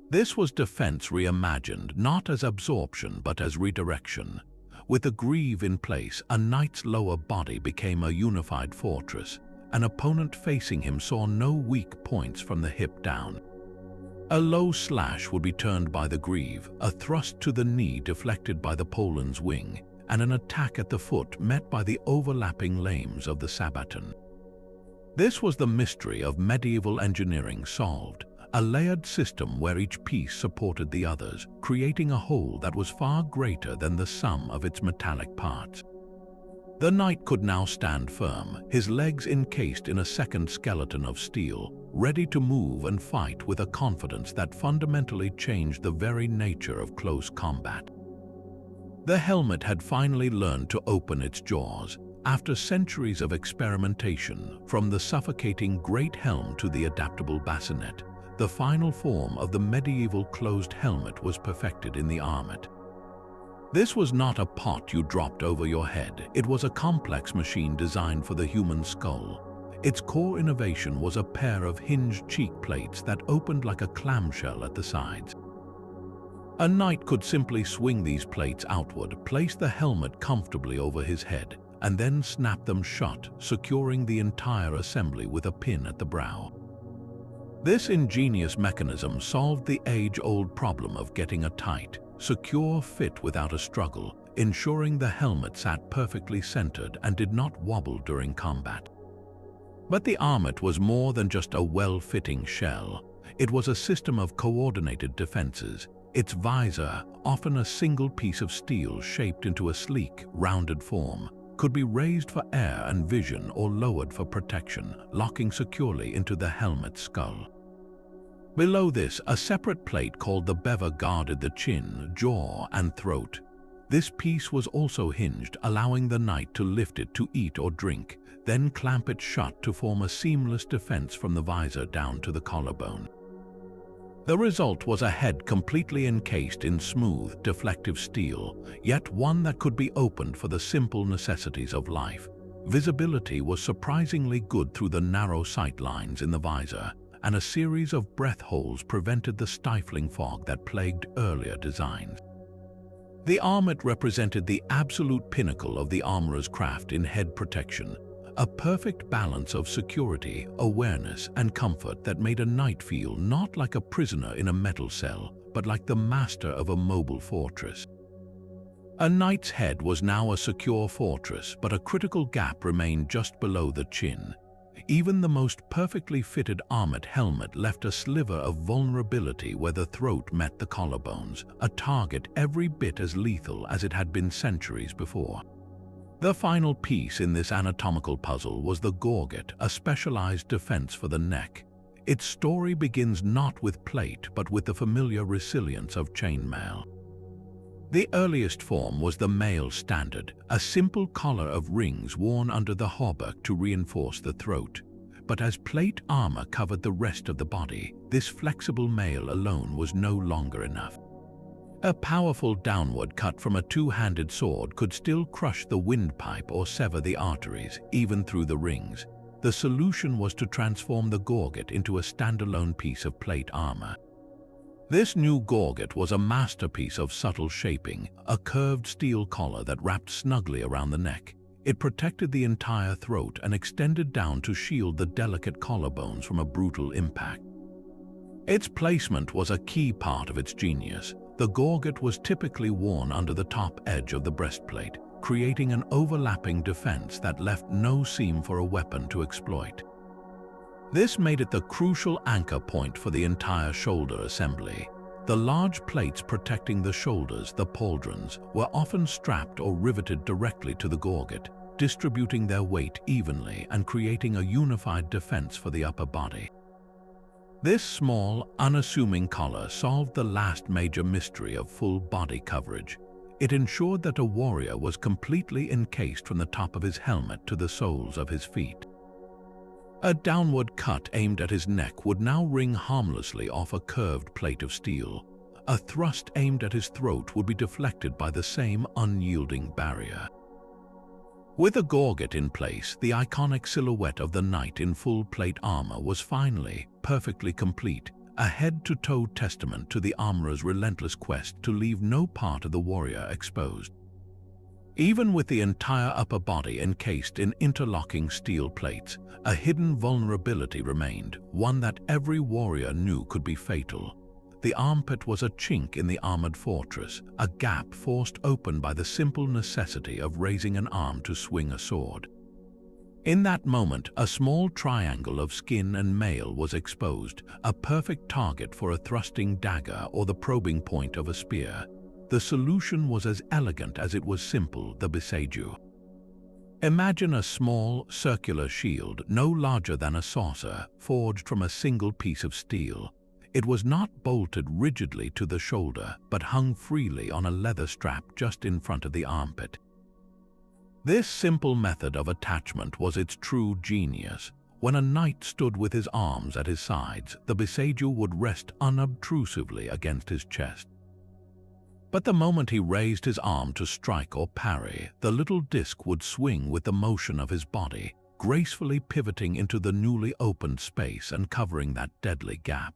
This was defense reimagined, not as absorption but as redirection. With the greave in place, a knight's lower body became a unified fortress. An opponent facing him saw no weak points from the hip down. A low slash would be turned by the greave, a thrust to the knee deflected by the pollen's wing, and an attack at the foot met by the overlapping lames of the sabaton. This was the mystery of medieval engineering solved, a layered system where each piece supported the others, creating a whole that was far greater than the sum of its metallic parts. The knight could now stand firm, his legs encased in a second skeleton of steel, ready to move and fight with a confidence that fundamentally changed the very nature of close combat. The helmet had finally learned to open its jaws. After centuries of experimentation, from the suffocating great helm to the adaptable bassinet, the final form of the medieval closed helmet was perfected in the armet. This was not a pot you dropped over your head. It was a complex machine designed for the human skull. Its core innovation was a pair of hinged cheek plates that opened like a clamshell at the sides. A knight could simply swing these plates outward, place the helmet comfortably over his head, and then snap them shut, securing the entire assembly with a pin at the brow. This ingenious mechanism solved the age-old problem of getting a tight, secure fit without a struggle, ensuring the helmet sat perfectly centered and did not wobble during combat. But the armet was more than just a well-fitting shell. It was a system of coordinated defenses. Its visor, often a single piece of steel shaped into a sleek, rounded form, could be raised for air and vision or lowered for protection, locking securely into the helmet's skull. Below this, a separate plate called the bever guarded the chin, jaw, and throat. This piece was also hinged, allowing the knight to lift it to eat or drink, then clamp it shut to form a seamless defense from the visor down to the collarbone. The result was a head completely encased in smooth, deflective steel, yet one that could be opened for the simple necessities of life. Visibility was surprisingly good through the narrow sight lines in the visor, and a series of breath holes prevented the stifling fog that plagued earlier designs. The armet represented the absolute pinnacle of the armorer's craft in head protection, a perfect balance of security, awareness, and comfort that made a knight feel not like a prisoner in a metal cell, but like the master of a mobile fortress. A knight's head was now a secure fortress, but a critical gap remained just below the chin. Even the most perfectly fitted armet helmet left a sliver of vulnerability where the throat met the collarbones, a target every bit as lethal as it had been centuries before. The final piece in this anatomical puzzle was the gorget, a specialized defense for the neck. Its story begins not with plate, but with the familiar resilience of chainmail. The earliest form was the male standard, a simple collar of rings worn under the hauberk to reinforce the throat. But as plate armor covered the rest of the body, this flexible mail alone was no longer enough. A powerful downward cut from a two-handed sword could still crush the windpipe or sever the arteries, even through the rings. The solution was to transform the gorget into a standalone piece of plate armor. This new gorget was a masterpiece of subtle shaping, a curved steel collar that wrapped snugly around the neck. It protected the entire throat and extended down to shield the delicate collarbones from a brutal impact. Its placement was a key part of its genius. The gorget was typically worn under the top edge of the breastplate, creating an overlapping defense that left no seam for a weapon to exploit. This made it the crucial anchor point for the entire shoulder assembly. The large plates protecting the shoulders, the pauldrons, were often strapped or riveted directly to the gorget, distributing their weight evenly and creating a unified defense for the upper body. This small, unassuming collar solved the last major mystery of full body coverage. It ensured that a warrior was completely encased from the top of his helmet to the soles of his feet. A downward cut aimed at his neck would now ring harmlessly off a curved plate of steel. A thrust aimed at his throat would be deflected by the same unyielding barrier. With a gorget in place, the iconic silhouette of the knight in full plate armor was finally perfectly complete, a head-to-toe testament to the armorer's relentless quest to leave no part of the warrior exposed. Even with the entire upper body encased in interlocking steel plates, a hidden vulnerability remained, one that every warrior knew could be fatal. The armpit was a chink in the armored fortress, a gap forced open by the simple necessity of raising an arm to swing a sword. In that moment, a small triangle of skin and mail was exposed, a perfect target for a thrusting dagger or the probing point of a spear. The solution was as elegant as it was simple, the bisaju. Imagine a small, circular shield, no larger than a saucer, forged from a single piece of steel. It was not bolted rigidly to the shoulder, but hung freely on a leather strap just in front of the armpit. This simple method of attachment was its true genius. When a knight stood with his arms at his sides, the besaju would rest unobtrusively against his chest. But the moment he raised his arm to strike or parry, the little disc would swing with the motion of his body, gracefully pivoting into the newly opened space and covering that deadly gap.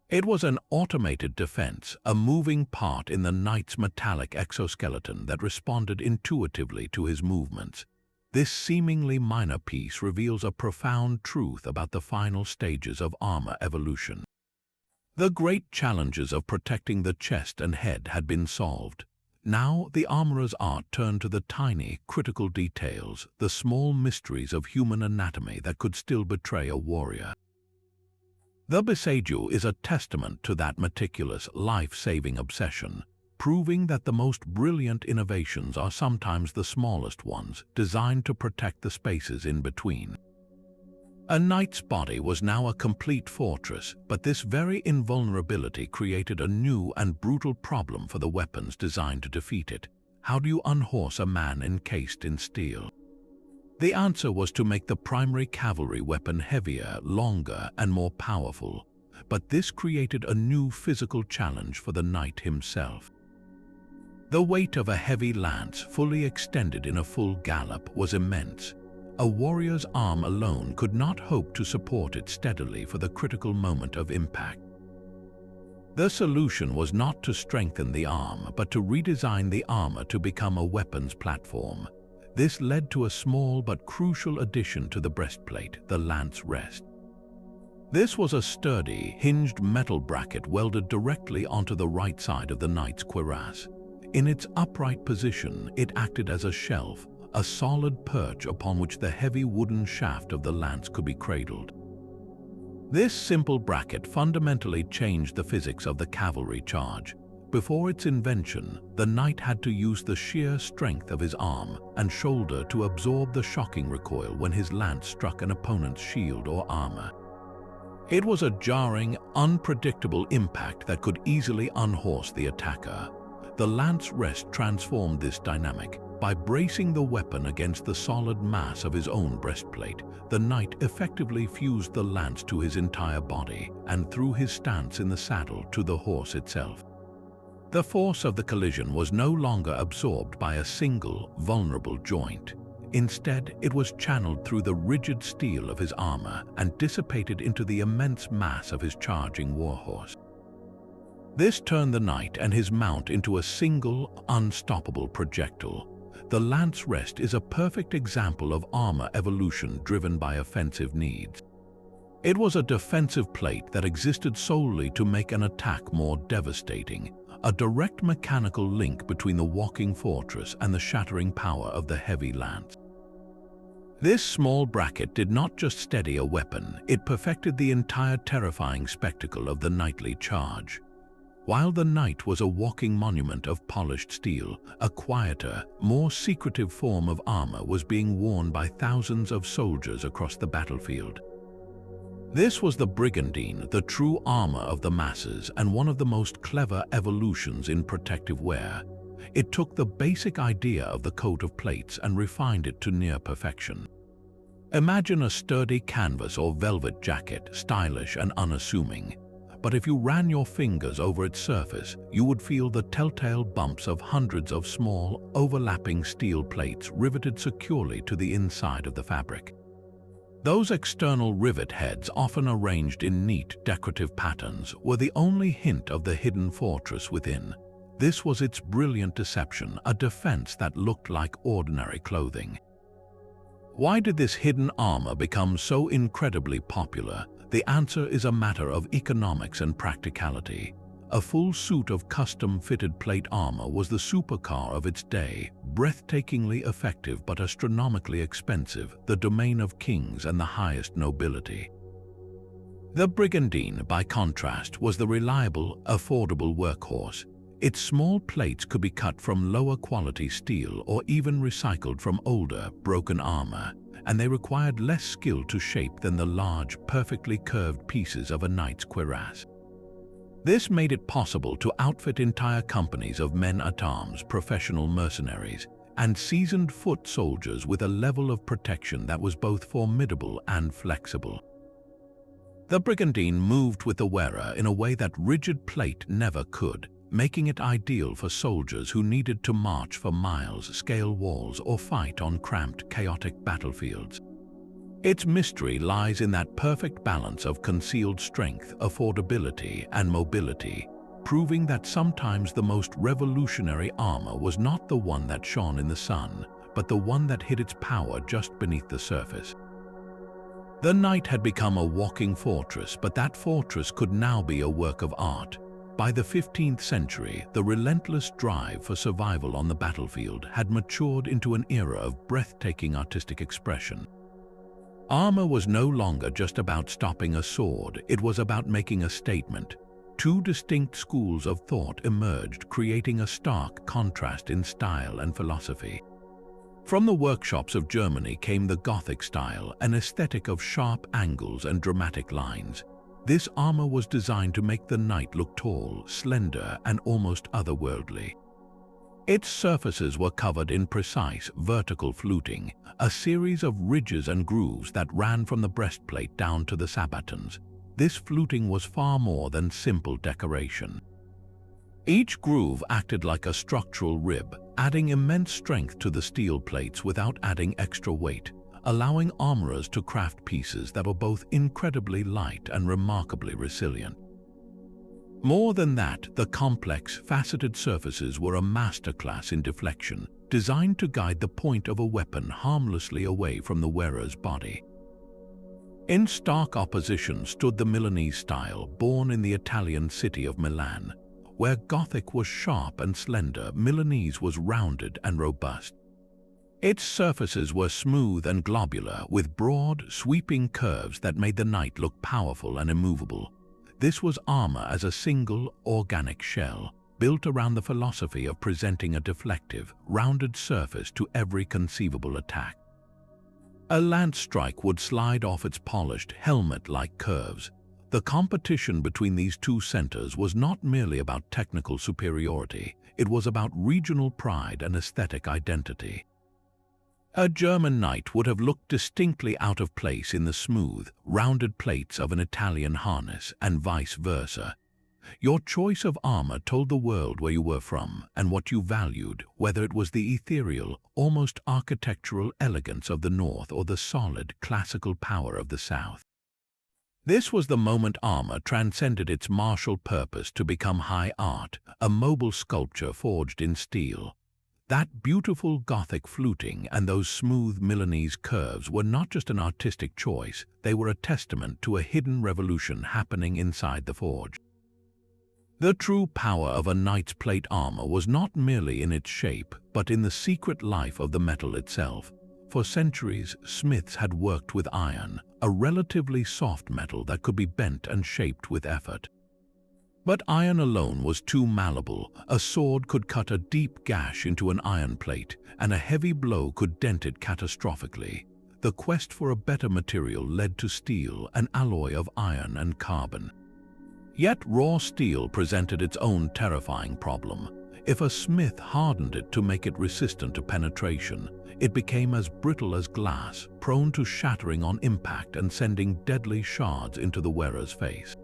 It was an automated defense, a moving part in the knight's metallic exoskeleton that responded intuitively to his movements. This seemingly minor piece reveals a profound truth about the final stages of armor evolution. The great challenges of protecting the chest and head had been solved. Now the armorer's art turned to the tiny, critical details, the small mysteries of human anatomy that could still betray a warrior. The basaju is a testament to that meticulous, life-saving obsession, proving that the most brilliant innovations are sometimes the smallest ones, designed to protect the spaces in between. A knight's body was now a complete fortress, but this very invulnerability created a new and brutal problem for the weapons designed to defeat it. How do you unhorse a man encased in steel? The answer was to make the primary cavalry weapon heavier, longer, and more powerful, but this created a new physical challenge for the knight himself. The weight of a heavy lance, fully extended in a full gallop, was immense. A warrior's arm alone could not hope to support it steadily for the critical moment of impact. The solution was not to strengthen the arm, but to redesign the armor to become a weapons platform. This led to a small but crucial addition to the breastplate, the lance rest. This was a sturdy, hinged metal bracket welded directly onto the right side of the knight's cuirass. In its upright position, it acted as a shelf, a solid perch upon which the heavy wooden shaft of the lance could be cradled. This simple bracket fundamentally changed the physics of the cavalry charge. Before its invention, the knight had to use the sheer strength of his arm and shoulder to absorb the shocking recoil when his lance struck an opponent's shield or armor. It was a jarring, unpredictable impact that could easily unhorse the attacker. The lance rest transformed this dynamic. By bracing the weapon against the solid mass of his own breastplate, the knight effectively fused the lance to his entire body and through his stance in the saddle to the horse itself. The force of the collision was no longer absorbed by a single, vulnerable joint. Instead, it was channeled through the rigid steel of his armor and dissipated into the immense mass of his charging warhorse. This turned the knight and his mount into a single, unstoppable projectile. The lance rest is a perfect example of armor evolution driven by offensive needs. It was a defensive plate that existed solely to make an attack more devastating, a direct mechanical link between the walking fortress and the shattering power of the heavy lance. This small bracket did not just steady a weapon, it perfected the entire terrifying spectacle of the knightly charge. While the knight was a walking monument of polished steel, a quieter, more secretive form of armor was being worn by thousands of soldiers across the battlefield. This was the brigandine, the true armor of the masses and one of the most clever evolutions in protective wear. It took the basic idea of the coat of plates and refined it to near perfection. Imagine a sturdy canvas or velvet jacket, stylish and unassuming. But if you ran your fingers over its surface, you would feel the telltale bumps of hundreds of small, overlapping steel plates riveted securely to the inside of the fabric. Those external rivet heads, often arranged in neat, decorative patterns, were the only hint of the hidden fortress within. This was its brilliant deception, a defense that looked like ordinary clothing. Why did this hidden armor become so incredibly popular? The answer is a matter of economics and practicality. A full suit of custom-fitted plate armor was the supercar of its day, breathtakingly effective but astronomically expensive, the domain of kings and the highest nobility. The brigandine, by contrast, was the reliable, affordable workhorse. Its small plates could be cut from lower-quality steel or even recycled from older, broken armor, and they required less skill to shape than the large, perfectly curved pieces of a knight's cuirass. This made it possible to outfit entire companies of men-at-arms, professional mercenaries, and seasoned foot soldiers with a level of protection that was both formidable and flexible. The brigandine moved with the wearer in a way that rigid plate never could, making it ideal for soldiers who needed to march for miles, scale walls, or fight on cramped, chaotic battlefields. Its mystery lies in that perfect balance of concealed strength, affordability, and mobility, proving that sometimes the most revolutionary armor was not the one that shone in the sun, but the one that hid its power just beneath the surface. The knight had become a walking fortress, but that fortress could now be a work of art. By the 15th century, the relentless drive for survival on the battlefield had matured into an era of breathtaking artistic expression. Armor was no longer just about stopping a sword, it was about making a statement. Two distinct schools of thought emerged, creating a stark contrast in style and philosophy. From the workshops of Germany came the Gothic style, an aesthetic of sharp angles and dramatic lines. This armor was designed to make the knight look tall, slender, and almost otherworldly. Its surfaces were covered in precise, vertical fluting, a series of ridges and grooves that ran from the breastplate down to the sabatons. This fluting was far more than simple decoration. Each groove acted like a structural rib, adding immense strength to the steel plates without adding extra weight, allowing armorers to craft pieces that were both incredibly light and remarkably resilient. More than that, the complex, faceted surfaces were a masterclass in deflection, designed to guide the point of a weapon harmlessly away from the wearer's body. In stark opposition stood the Milanese style, born in the Italian city of Milan. Where Gothic was sharp and slender, Milanese was rounded and robust. Its surfaces were smooth and globular, with broad, sweeping curves that made the knight look powerful and immovable. This was armor as a single, organic shell, built around the philosophy of presenting a deflective, rounded surface to every conceivable attack. A lance strike would slide off its polished, helmet-like curves. The competition between these two centers was not merely about technical superiority, it was about regional pride and aesthetic identity. A German knight would have looked distinctly out of place in the smooth, rounded plates of an Italian harness, and vice versa. Your choice of armor told the world where you were from and what you valued, whether it was the ethereal, almost architectural elegance of the North or the solid, classical power of the South. This was the moment armor transcended its martial purpose to become high art, a mobile sculpture forged in steel. That beautiful Gothic fluting and those smooth Milanese curves were not just an artistic choice, they were a testament to a hidden revolution happening inside the forge. The true power of a knight's plate armor was not merely in its shape, but in the secret life of the metal itself. For centuries, smiths had worked with iron, a relatively soft metal that could be bent and shaped with effort. But iron alone was too malleable. A sword could cut a deep gash into an iron plate, and a heavy blow could dent it catastrophically. The quest for a better material led to steel, an alloy of iron and carbon. Yet raw steel presented its own terrifying problem. If a smith hardened it to make it resistant to penetration, it became as brittle as glass, prone to shattering on impact and sending deadly shards into the wearer's face.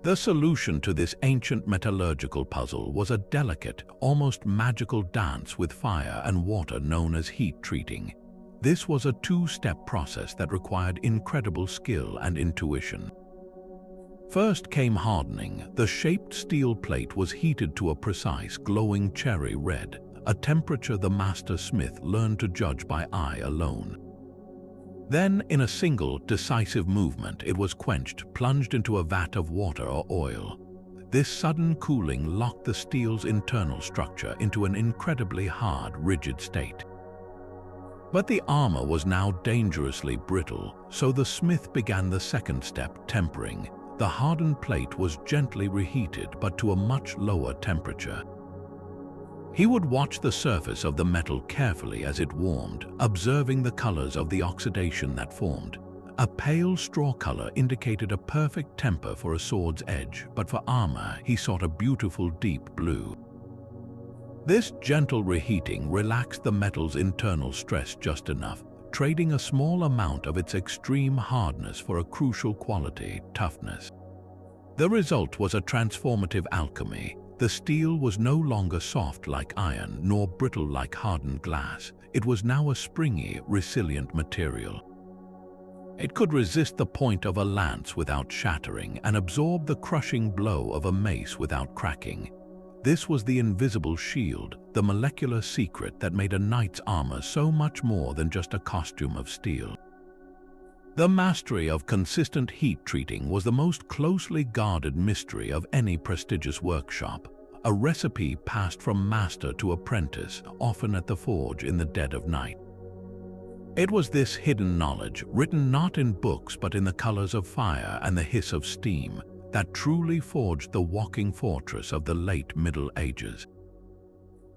The solution to this ancient metallurgical puzzle was a delicate, almost magical dance with fire and water known as heat treating. This was a two-step process that required incredible skill and intuition. First came hardening. The shaped steel plate was heated to a precise, glowing cherry red, a temperature the master smith learned to judge by eye alone. Then, in a single, decisive movement, it was quenched, plunged into a vat of water or oil. This sudden cooling locked the steel's internal structure into an incredibly hard, rigid state. But the armor was now dangerously brittle, so the smith began the second step, tempering. The hardened plate was gently reheated, but to a much lower temperature. He would watch the surface of the metal carefully as it warmed, observing the colors of the oxidation that formed. A pale straw color indicated a perfect temper for a sword's edge, but for armor he sought a beautiful deep blue. This gentle reheating relaxed the metal's internal stress just enough, trading a small amount of its extreme hardness for a crucial quality, toughness. The result was a transformative alchemy. The steel was no longer soft like iron, nor brittle like hardened glass. It was now a springy, resilient material. It could resist the point of a lance without shattering and absorb the crushing blow of a mace without cracking. This was the invisible shield, the molecular secret that made a knight's armor so much more than just a costume of steel. The mastery of consistent heat treating was the most closely guarded mystery of any prestigious workshop, a recipe passed from master to apprentice, often at the forge in the dead of night. It was this hidden knowledge, written not in books but in the colors of fire and the hiss of steam, that truly forged the walking fortress of the late Middle Ages.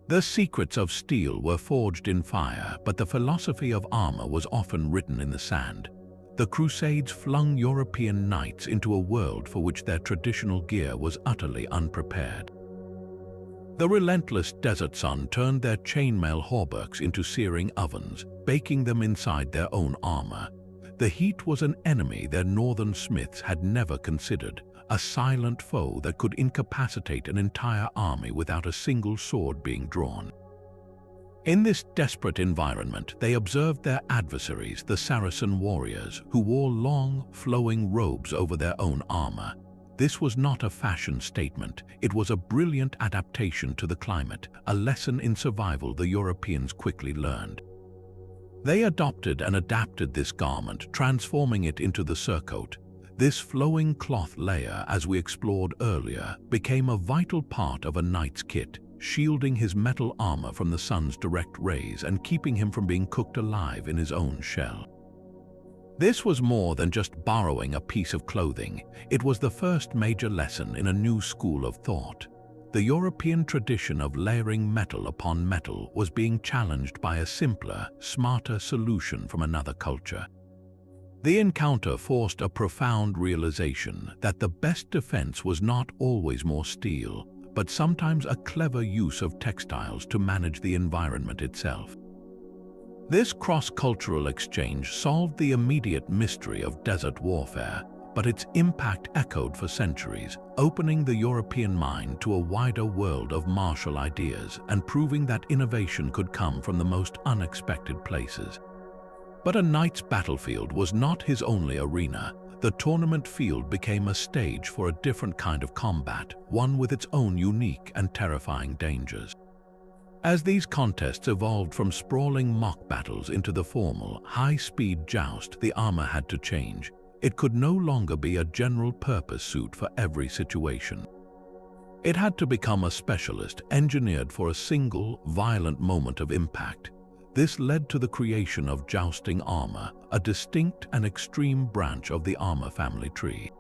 The secrets of steel were forged in fire, but the philosophy of armor was often written in the sand. The Crusades flung European knights into a world for which their traditional gear was utterly unprepared. The relentless desert sun turned their chainmail hauberks into searing ovens, baking them inside their own armor. The heat was an enemy their northern smiths had never considered, a silent foe that could incapacitate an entire army without a single sword being drawn. In this desperate environment, they observed their adversaries, the Saracen warriors, who wore long, flowing robes over their own armor. This was not a fashion statement. It was a brilliant adaptation to the climate, a lesson in survival the Europeans quickly learned. They adopted and adapted this garment, transforming it into the surcoat. This flowing cloth layer, as we explored earlier, became a vital part of a knight's kit, shielding his metal armor from the sun's direct rays and keeping him from being cooked alive in his own shell. This was more than just borrowing a piece of clothing. It was the first major lesson in a new school of thought. The European tradition of layering metal upon metal was being challenged by a simpler, smarter solution from another culture. The encounter forced a profound realization that the best defense was not always more steel, but sometimes a clever use of textiles to manage the environment itself. This cross-cultural exchange solved the immediate mystery of desert warfare, but its impact echoed for centuries, opening the European mind to a wider world of martial ideas and proving that innovation could come from the most unexpected places. But a knight's battlefield was not his only arena. The tournament field became a stage for a different kind of combat, one with its own unique and terrifying dangers. As these contests evolved from sprawling mock battles into the formal, high-speed joust, the armor had to change. It could no longer be a general-purpose suit for every situation. It had to become a specialist, engineered for a single, violent moment of impact. This led to the creation of jousting armor, a distinct and extreme branch of the armor family tree.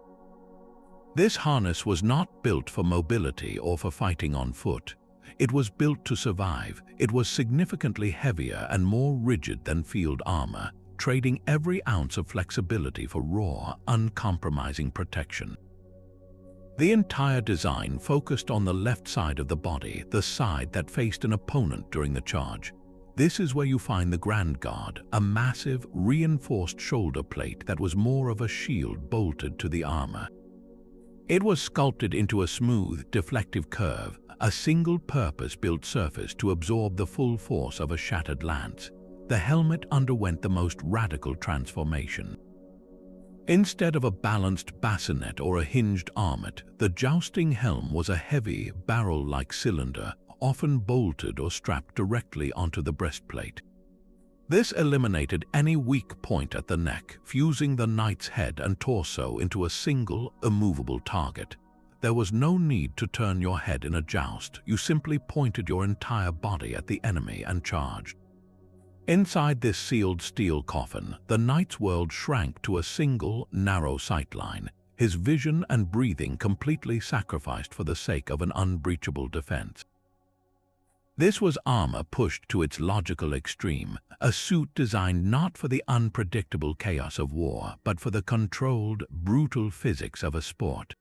This harness was not built for mobility or for fighting on foot. It was built to survive. It was significantly heavier and more rigid than field armor, trading every ounce of flexibility for raw, uncompromising protection. The entire design focused on the left side of the body, the side that faced an opponent during the charge. This is where you find the Grand Guard, a massive, reinforced shoulder plate that was more of a shield bolted to the armor. It was sculpted into a smooth, deflective curve, a single purpose-built surface to absorb the full force of a shattered lance. The helmet underwent the most radical transformation. Instead of a balanced bassinet or a hinged armet, the jousting helm was a heavy, barrel-like cylinder, often bolted or strapped directly onto the breastplate. This eliminated any weak point at the neck, fusing the knight's head and torso into a single, immovable target. There was no need to turn your head in a joust. You simply pointed your entire body at the enemy and charged. Inside this sealed steel coffin, the knight's world shrank to a single, narrow sightline, his vision and breathing completely sacrificed for the sake of an unbreachable defense. This was armor pushed to its logical extreme, a suit designed not for the unpredictable chaos of war, but for the controlled, brutal physics of a sport.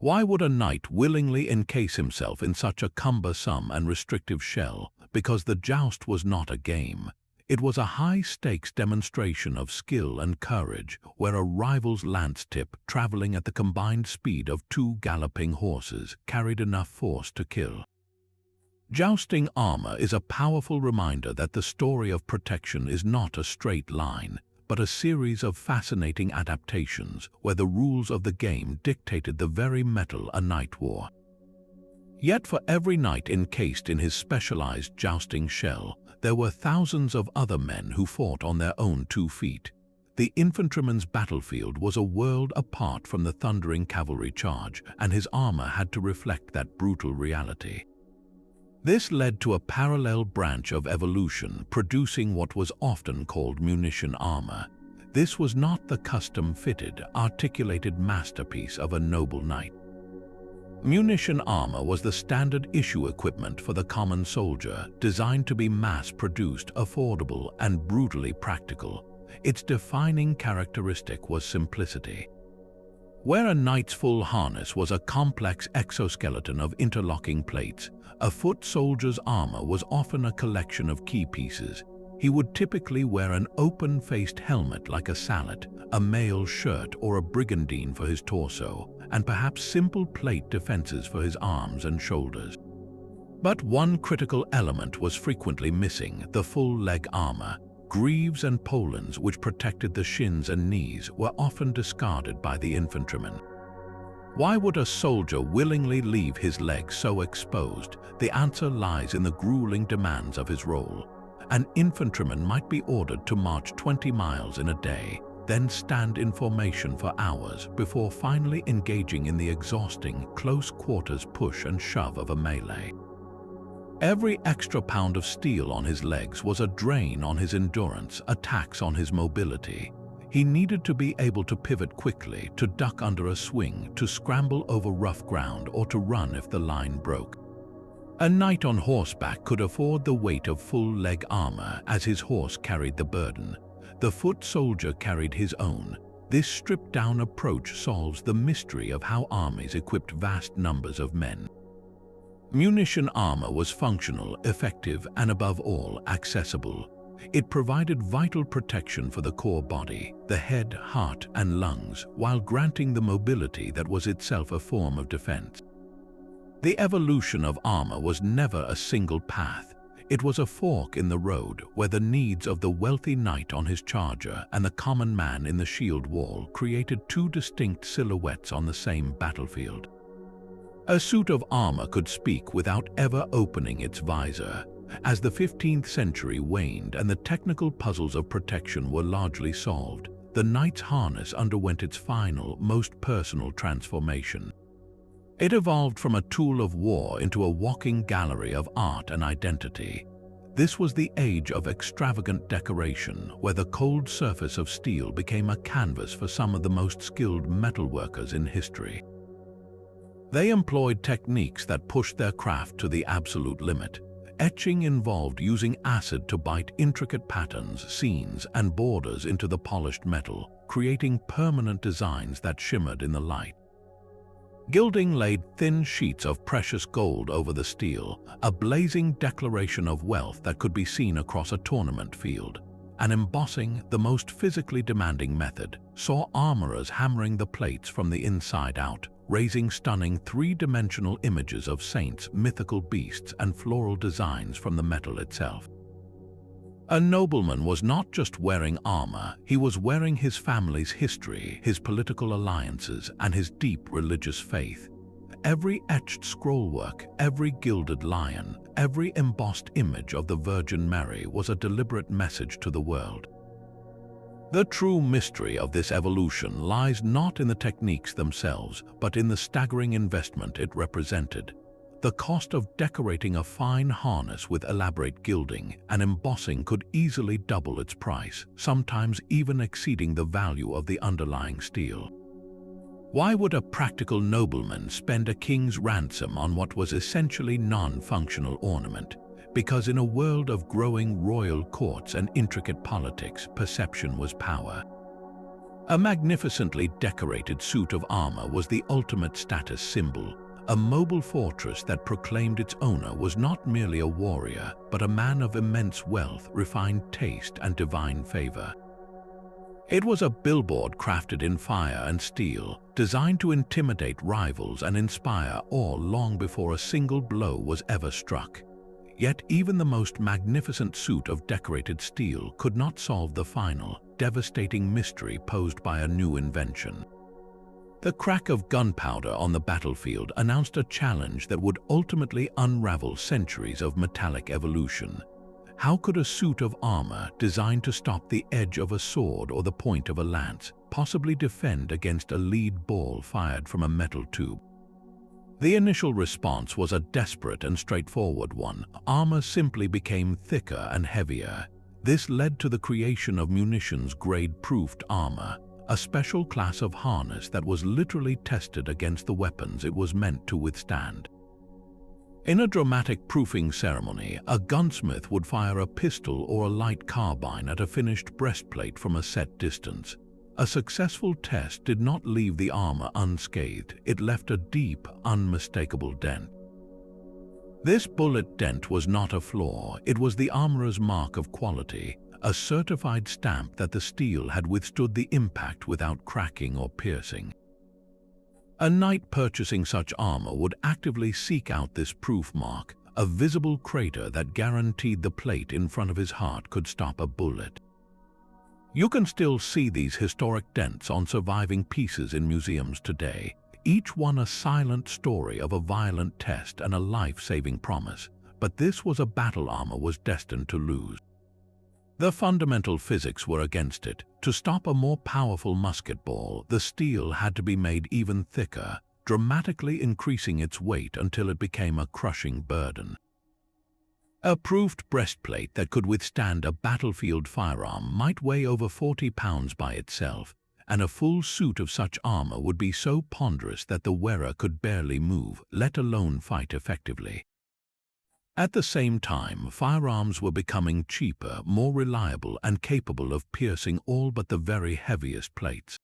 Why would a knight willingly encase himself in such a cumbersome and restrictive shell? Because the joust was not a game. It was a high-stakes demonstration of skill and courage, where a rival's lance tip, traveling at the combined speed of 2 galloping horses, carried enough force to kill. Jousting armor is a powerful reminder that the story of protection is not a straight line, but a series of fascinating adaptations where the rules of the game dictated the very metal a knight wore. Yet for every knight encased in his specialized jousting shell, there were thousands of other men who fought on their own 2 feet. The infantryman's battlefield was a world apart from the thundering cavalry charge, and his armor had to reflect that brutal reality. This led to a parallel branch of evolution, producing what was often called munition armor. This was not the custom-fitted, articulated masterpiece of a noble knight. Munition armor was the standard issue equipment for the common soldier, designed to be mass-produced, affordable, and brutally practical. Its defining characteristic was simplicity. Where a knight's full harness was a complex exoskeleton of interlocking plates, a foot soldier's armor was often a collection of key pieces. He would typically wear an open-faced helmet like a salet, a mail shirt or a brigandine for his torso, and perhaps simple plate defenses for his arms and shoulders. But one critical element was frequently missing: the full leg armor. Greaves and polans, which protected the shins and knees, were often discarded by the infantryman. Why would a soldier willingly leave his legs so exposed? The answer lies in the grueling demands of his role. An infantryman might be ordered to march 20 miles in a day, then stand in formation for hours before finally engaging in the exhausting close-quarters push and shove of a melee. Every extra pound of steel on his legs was a drain on his endurance, a tax on his mobility. He needed to be able to pivot quickly, to duck under a swing, to scramble over rough ground, or to run if the line broke. A knight on horseback could afford the weight of full leg armor, as his horse carried the burden. The foot soldier carried his own. This stripped-down approach solves the mystery of how armies equipped vast numbers of men. Munition armor was functional, effective, and above all, accessible. It provided vital protection for the core body, the head, heart, and lungs, while granting the mobility that was itself a form of defense. The evolution of armor was never a single path. It was a fork in the road where the needs of the wealthy knight on his charger and the common man in the shield wall created 2 distinct silhouettes on the same battlefield. A suit of armor could speak without ever opening its visor. As the 15th century waned and the technical puzzles of protection were largely solved, the knight's harness underwent its final, most personal transformation. It evolved from a tool of war into a walking gallery of art and identity. This was the age of extravagant decoration, where the cold surface of steel became a canvas for some of the most skilled metalworkers in history. They employed techniques that pushed their craft to the absolute limit. Etching involved using acid to bite intricate patterns, scenes, and borders into the polished metal, creating permanent designs that shimmered in the light. Gilding laid thin sheets of precious gold over the steel, a blazing declaration of wealth that could be seen across a tournament field. And embossing, the most physically demanding method, saw armorers hammering the plates from the inside out, raising stunning 3-dimensional images of saints, mythical beasts, and floral designs from the metal itself. A nobleman was not just wearing armor, he was wearing his family's history, his political alliances, and his deep religious faith. Every etched scrollwork, every gilded lion, every embossed image of the Virgin Mary was a deliberate message to the world. The true mystery of this evolution lies not in the techniques themselves, but in the staggering investment it represented. The cost of decorating a fine harness with elaborate gilding and embossing could easily double its price, sometimes even exceeding the value of the underlying steel. Why would a practical nobleman spend a king's ransom on what was essentially non-functional ornament? Because in a world of growing royal courts and intricate politics, perception was power. A magnificently decorated suit of armor was the ultimate status symbol, a mobile fortress that proclaimed its owner was not merely a warrior, but a man of immense wealth, refined taste, and divine favor. It was a billboard crafted in fire and steel, designed to intimidate rivals and inspire awe long before a single blow was ever struck. Yet even the most magnificent suit of decorated steel could not solve the final, devastating mystery posed by a new invention. The crack of gunpowder on the battlefield announced a challenge that would ultimately unravel centuries of metallic evolution. How could a suit of armor designed to stop the edge of a sword or the point of a lance possibly defend against a lead ball fired from a metal tube? The initial response was a desperate and straightforward one. Armor simply became thicker and heavier. This led to the creation of munitions-grade proofed armor, a special class of harness that was literally tested against the weapons it was meant to withstand. In a dramatic proofing ceremony, a gunsmith would fire a pistol or a light carbine at a finished breastplate from a set distance. A successful test did not leave the armor unscathed. It left a deep, unmistakable dent. This bullet dent was not a flaw. It was the armorer's mark of quality, a certified stamp that the steel had withstood the impact without cracking or piercing. A knight purchasing such armor would actively seek out this proof mark, a visible crater that guaranteed the plate in front of his heart could stop a bullet. You can still see these historic dents on surviving pieces in museums today, each one a silent story of a violent test and a life-saving promise. But this was a battle armor was destined to lose. The fundamental physics were against it. To stop a more powerful musket ball, the steel had to be made even thicker, dramatically increasing its weight until it became a crushing burden. A proofed breastplate that could withstand a battlefield firearm might weigh over 40 pounds by itself, and a full suit of such armor would be so ponderous that the wearer could barely move, let alone fight effectively. At the same time, firearms were becoming cheaper, more reliable, and capable of piercing all but the very heaviest plates.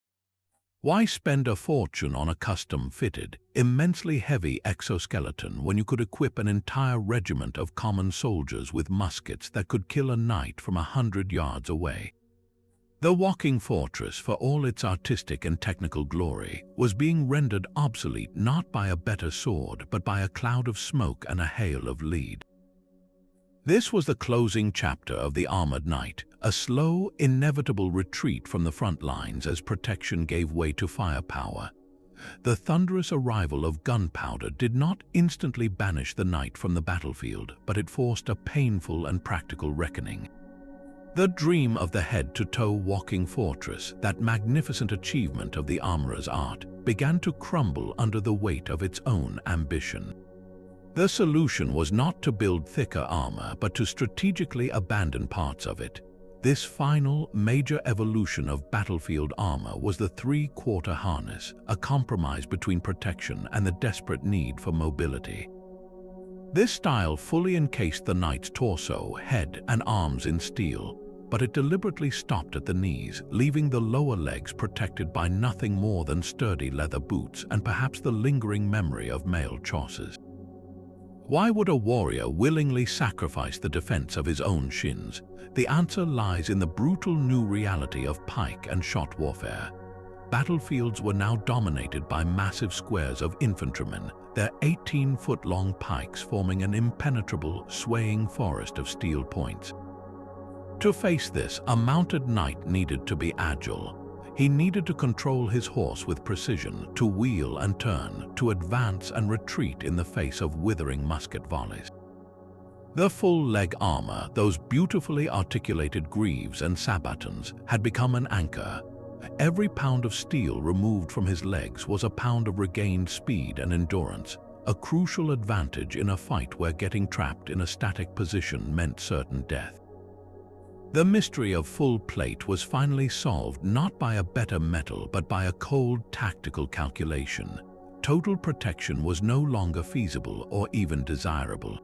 Why spend a fortune on a custom-fitted, immensely heavy exoskeleton when you could equip an entire regiment of common soldiers with muskets that could kill a knight from 100 yards away? The walking fortress, for all its artistic and technical glory, was being rendered obsolete not by a better sword, but by a cloud of smoke and a hail of lead. This was the closing chapter of the Armored Knight, a slow, inevitable retreat from the front lines as protection gave way to firepower. The thunderous arrival of gunpowder did not instantly banish the knight from the battlefield, but it forced a painful and practical reckoning. The dream of the head-to-toe walking fortress, that magnificent achievement of the armorer's art, began to crumble under the weight of its own ambition. The solution was not to build thicker armor, but to strategically abandon parts of it. This final, major evolution of battlefield armor was the three-quarter harness, a compromise between protection and the desperate need for mobility. This style fully encased the knight's torso, head, and arms in steel, but it deliberately stopped at the knees, leaving the lower legs protected by nothing more than sturdy leather boots and perhaps the lingering memory of mail chausses. Why would a warrior willingly sacrifice the defense of his own shins? The answer lies in the brutal new reality of pike and shot warfare. Battlefields were now dominated by massive squares of infantrymen, their 18-foot-long pikes forming an impenetrable, swaying forest of steel points. To face this, a mounted knight needed to be agile. He needed to control his horse with precision, to wheel and turn, to advance and retreat in the face of withering musket volleys. The full leg armor, those beautifully articulated greaves and sabatons, had become an anchor. Every pound of steel removed from his legs was a pound of regained speed and endurance, a crucial advantage in a fight where getting trapped in a static position meant certain death. The mystery of full plate was finally solved not by a better metal but by a cold tactical calculation. Total protection was no longer feasible or even desirable.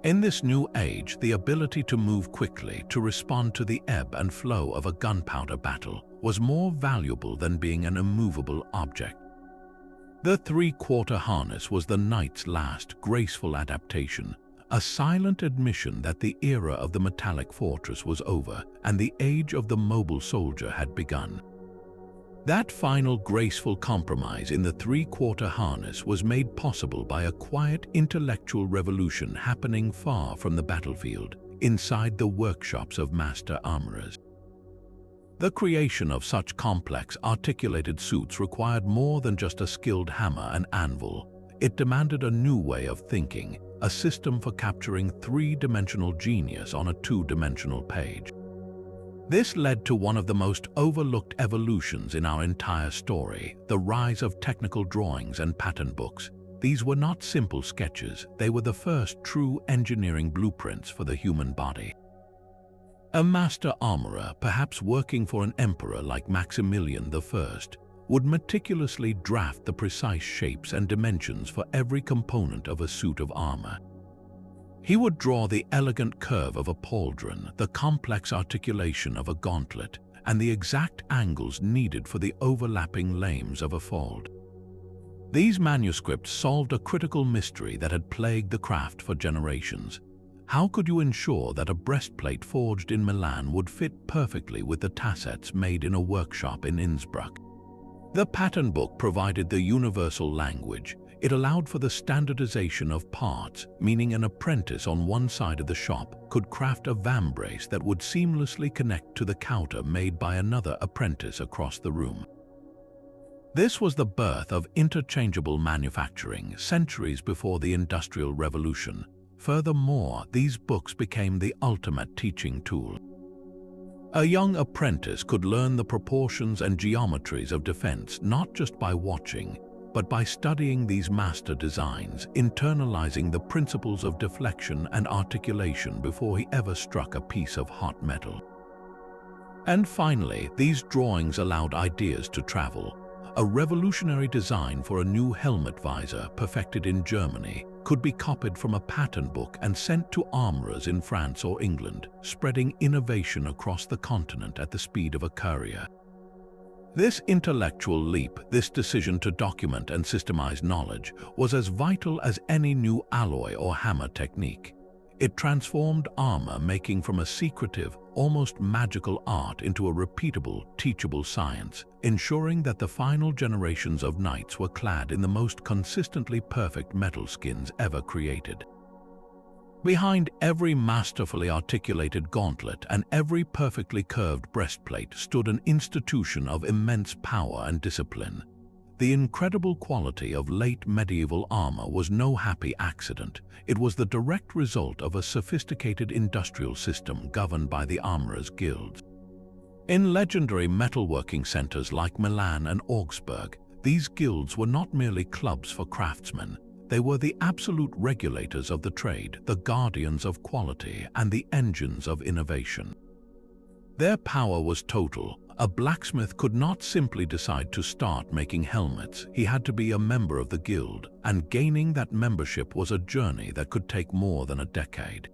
In this new age, the ability to move quickly, to respond to the ebb and flow of a gunpowder battle, was more valuable than being an immovable object. The three-quarter harness was the knight's last graceful adaptation, a silent admission that the era of the metallic fortress was over and the age of the mobile soldier had begun. That final graceful compromise in the three-quarter harness was made possible by a quiet intellectual revolution happening far from the battlefield, inside the workshops of master armorers. The creation of such complex, articulated suits required more than just a skilled hammer and anvil. It demanded a new way of thinking, a system for capturing three-dimensional genius on a two-dimensional page. This led to one of the most overlooked evolutions in our entire story, the rise of technical drawings and pattern books. These were not simple sketches, they were the first true engineering blueprints for the human body. A master armorer, perhaps working for an emperor like Maximilian I, would meticulously draft the precise shapes and dimensions for every component of a suit of armor. He would draw the elegant curve of a pauldron, the complex articulation of a gauntlet, and the exact angles needed for the overlapping lames of a fold. These manuscripts solved a critical mystery that had plagued the craft for generations. How could you ensure that a breastplate forged in Milan would fit perfectly with the tassets made in a workshop in Innsbruck? The pattern book provided the universal language. It allowed for the standardization of parts, meaning an apprentice on one side of the shop could craft a vambrace that would seamlessly connect to the counter made by another apprentice across the room. This was the birth of interchangeable manufacturing centuries before the Industrial Revolution. Furthermore, these books became the ultimate teaching tool. A young apprentice could learn the proportions and geometries of defense not just by watching, but by studying these master designs, internalizing the principles of deflection and articulation before he ever struck a piece of hot metal. And finally, these drawings allowed ideas to travel. A revolutionary design for a new helmet visor, perfected in Germany, could be copied from a pattern book and sent to armorers in France or England, spreading innovation across the continent at the speed of a courier. This intellectual leap, this decision to document and systemize knowledge, was as vital as any new alloy or hammer technique. It transformed armor making from a secretive, almost magical art into a repeatable, teachable science, ensuring that the final generations of knights were clad in the most consistently perfect metal skins ever created. Behind every masterfully articulated gauntlet and every perfectly curved breastplate stood an institution of immense power and discipline. The incredible quality of late medieval armor was no happy accident. It was the direct result of a sophisticated industrial system governed by the armorers' guilds. In legendary metalworking centers like Milan and Augsburg, these guilds were not merely clubs for craftsmen. They were the absolute regulators of the trade, the guardians of quality, and the engines of innovation. Their power was total. A blacksmith could not simply decide to start making helmets. He had to be a member of the guild, and gaining that membership was a journey that could take more than a decade.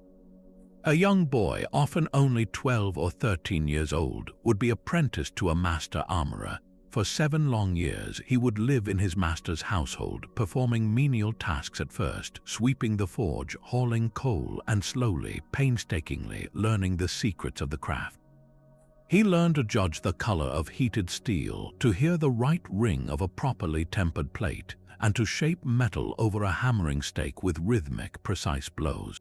A young boy, often only 12 or 13 years old, would be apprenticed to a master armorer. For 7 long years, he would live in his master's household, performing menial tasks at first, sweeping the forge, hauling coal, and slowly, painstakingly learning the secrets of the craft. He learned to judge the color of heated steel, to hear the right ring of a properly tempered plate, and to shape metal over a hammering stake with rhythmic, precise blows.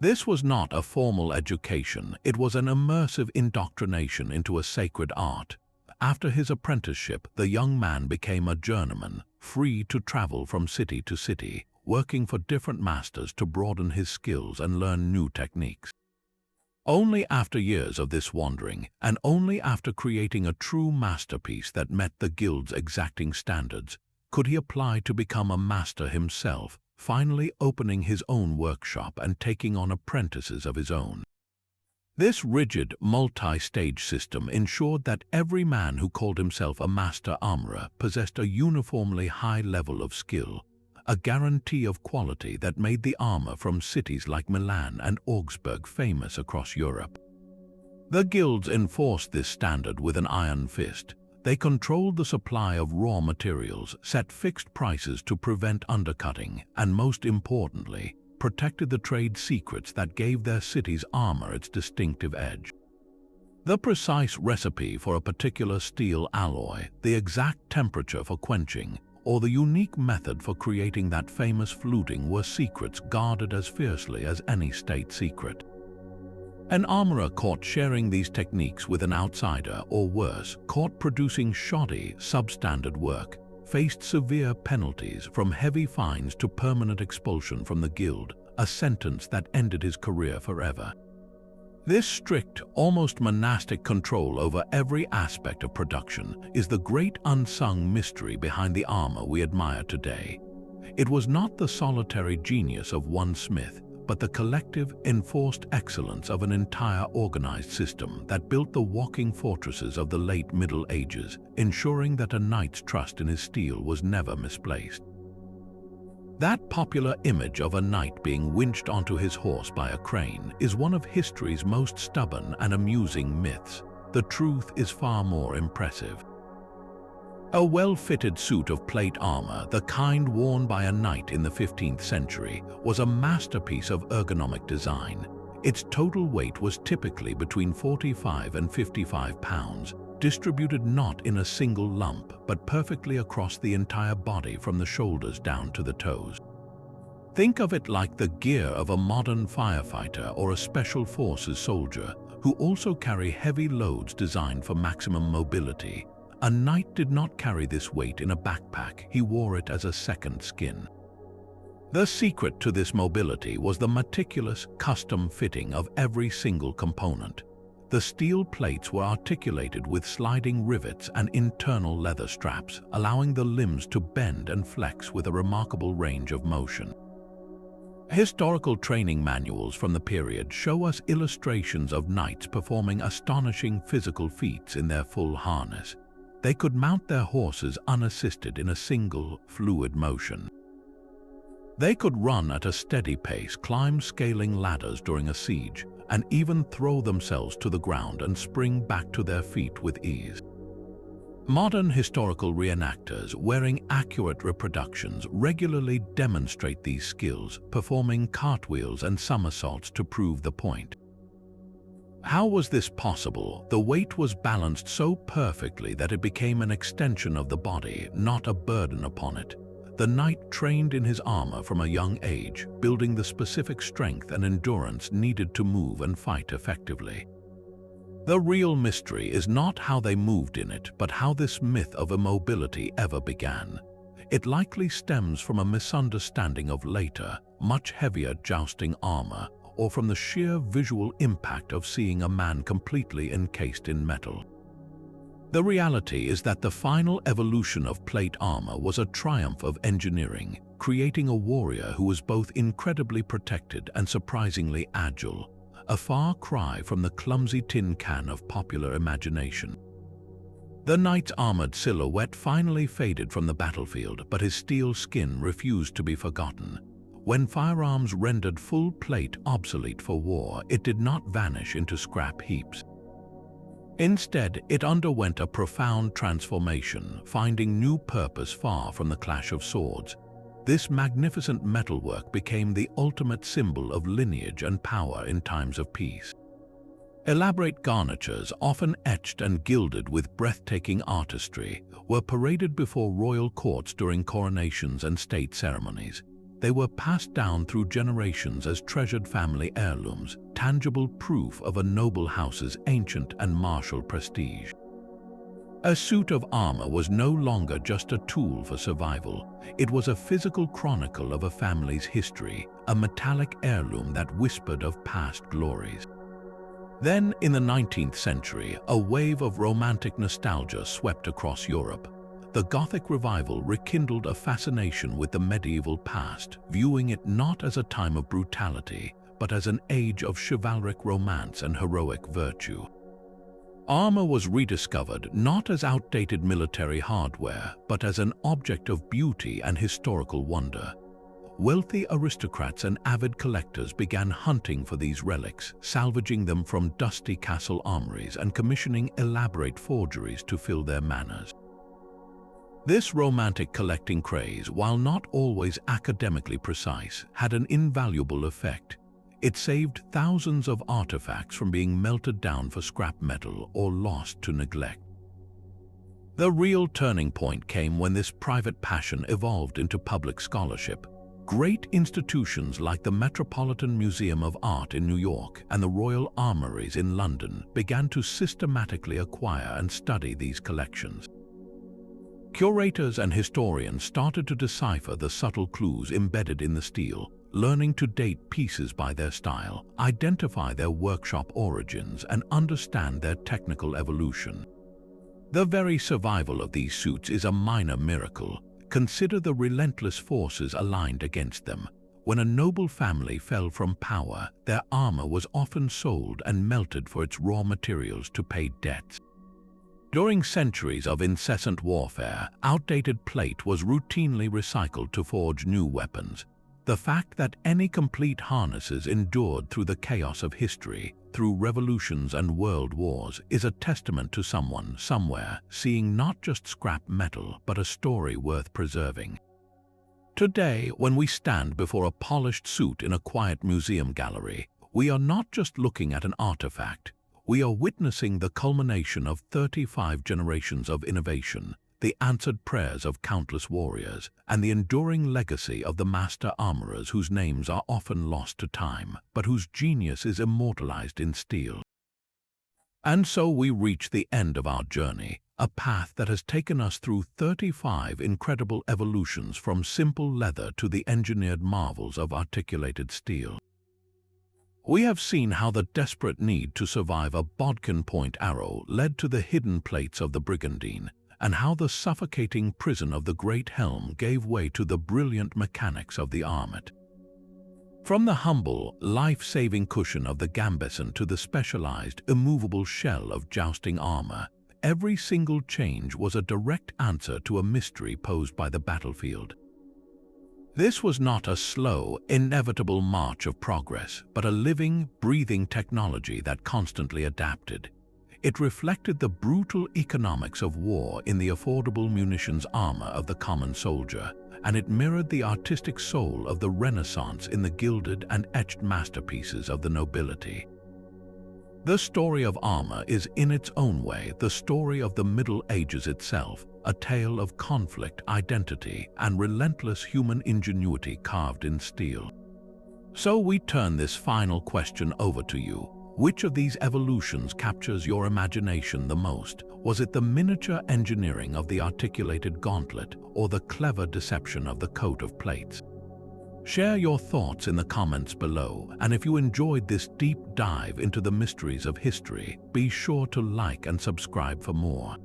This was not a formal education, it was an immersive indoctrination into a sacred art. After his apprenticeship, the young man became a journeyman, free to travel from city to city, working for different masters to broaden his skills and learn new techniques. Only after years of this wandering, and only after creating a true masterpiece that met the guild's exacting standards, could he apply to become a master himself, finally opening his own workshop and taking on apprentices of his own. This rigid, multi-stage system ensured that every man who called himself a master armorer possessed a uniformly high level of skill, a guarantee of quality that made the armor from cities like Milan and Augsburg famous across Europe. The guilds enforced this standard with an iron fist. They controlled the supply of raw materials, set fixed prices to prevent undercutting, and most importantly, protected the trade secrets that gave their city's armor its distinctive edge. The precise recipe for a particular steel alloy, the exact temperature for quenching, or the unique method for creating that famous fluting were secrets guarded as fiercely as any state secret. An armorer caught sharing these techniques with an outsider, or worse, caught producing shoddy, substandard work, faced severe penalties from heavy fines to permanent expulsion from the guild, a sentence that ended his career forever. This strict, almost monastic control over every aspect of production is the great unsung mystery behind the armor we admire today. It was not the solitary genius of one smith, but the collective, enforced excellence of an entire organized system that built the walking fortresses of the late Middle Ages, ensuring that a knight's trust in his steel was never misplaced. That popular image of a knight being winched onto his horse by a crane is one of history's most stubborn and amusing myths. The truth is far more impressive. A well-fitted suit of plate armor, the kind worn by a knight in the 15th century, was a masterpiece of ergonomic design. Its total weight was typically between 45 and 55 pounds, distributed not in a single lump, but perfectly across the entire body from the shoulders down to the toes. Think of it like the gear of a modern firefighter or a special forces soldier, who also carry heavy loads designed for maximum mobility. A knight did not carry this weight in a backpack, he wore it as a second skin. The secret to this mobility was the meticulous, custom fitting of every single component. The steel plates were articulated with sliding rivets and internal leather straps, allowing the limbs to bend and flex with a remarkable range of motion. Historical training manuals from the period show us illustrations of knights performing astonishing physical feats in their full harness. They could mount their horses unassisted in a single, fluid motion. They could run at a steady pace, climb scaling ladders during a siege, and even throw themselves to the ground and spring back to their feet with ease. Modern historical reenactors, wearing accurate reproductions, regularly demonstrate these skills, performing cartwheels and somersaults to prove the point. How was this possible? The weight was balanced so perfectly that it became an extension of the body, not a burden upon it. The knight trained in his armor from a young age, building the specific strength and endurance needed to move and fight effectively. The real mystery is not how they moved in it, but how this myth of immobility ever began. It likely stems from a misunderstanding of later, much heavier jousting armor, or from the sheer visual impact of seeing a man completely encased in metal. The reality is that the final evolution of plate armor was a triumph of engineering, creating a warrior who was both incredibly protected and surprisingly agile, a far cry from the clumsy tin can of popular imagination. The knight's armored silhouette finally faded from the battlefield, but his steel skin refused to be forgotten. When firearms rendered full plate obsolete for war, it did not vanish into scrap heaps. Instead, it underwent a profound transformation, finding new purpose far from the clash of swords. This magnificent metalwork became the ultimate symbol of lineage and power in times of peace. Elaborate garnitures, often etched and gilded with breathtaking artistry, were paraded before royal courts during coronations and state ceremonies. They were passed down through generations as treasured family heirlooms, tangible proof of a noble house's ancient and martial prestige. A suit of armor was no longer just a tool for survival. It was a physical chronicle of a family's history, a metallic heirloom that whispered of past glories. Then, in the 19th century, a wave of romantic nostalgia swept across Europe. The Gothic revival rekindled a fascination with the medieval past, viewing it not as a time of brutality, but as an age of chivalric romance and heroic virtue. Armor was rediscovered not as outdated military hardware, but as an object of beauty and historical wonder. wealthy aristocrats and avid collectors began hunting for these relics, salvaging them from dusty castle armories and commissioning elaborate forgeries to fill their manors. This romantic collecting craze, while not always academically precise, had an invaluable effect. It saved thousands of artifacts from being melted down for scrap metal or lost to neglect. The real turning point came when this private passion evolved into public scholarship. Great institutions like the Metropolitan Museum of Art in New York and the Royal Armouries in London began to systematically acquire and study these collections. Curators and historians started to decipher the subtle clues embedded in the steel, learning to date pieces by their style, identify their workshop origins, and understand their technical evolution. The very survival of these suits is a minor miracle. Consider the relentless forces aligned against them. When a noble family fell from power, their armor was often sold and melted for its raw materials to pay debts. During centuries of incessant warfare, outdated plate was routinely recycled to forge new weapons. The fact that any complete harnesses endured through the chaos of history, through revolutions and world wars, is a testament to someone, somewhere, seeing not just scrap metal, but a story worth preserving. Today, when we stand before a polished suit in a quiet museum gallery, we are not just looking at an artifact. We are witnessing the culmination of 35 generations of innovation, the answered prayers of countless warriors, and the enduring legacy of the master armorers whose names are often lost to time, but whose genius is immortalized in steel. And so we reach the end of our journey, a path that has taken us through 35 incredible evolutions from simple leather to the engineered marvels of articulated steel. We have seen how the desperate need to survive a bodkin point arrow led to the hidden plates of the brigandine, and how the suffocating prison of the great helm gave way to the brilliant mechanics of the armet. From the humble, life-saving cushion of the gambeson to the specialized, immovable shell of jousting armor, every single change was a direct answer to a mystery posed by the battlefield. This was not a slow, inevitable march of progress, but a living, breathing technology that constantly adapted. It reflected the brutal economics of war in the affordable munitions armor of the common soldier, and it mirrored the artistic soul of the Renaissance in the gilded and etched masterpieces of the nobility. The story of armor is in its own way the story of the Middle Ages itself, a tale of conflict, identity, and relentless human ingenuity carved in steel. So we turn this final question over to you. Which of these evolutions captures your imagination the most? Was it the miniature engineering of the articulated gauntlet or the clever deception of the coat of plates? Share your thoughts in the comments below, and if you enjoyed this deep dive into the mysteries of history, be sure to like and subscribe for more.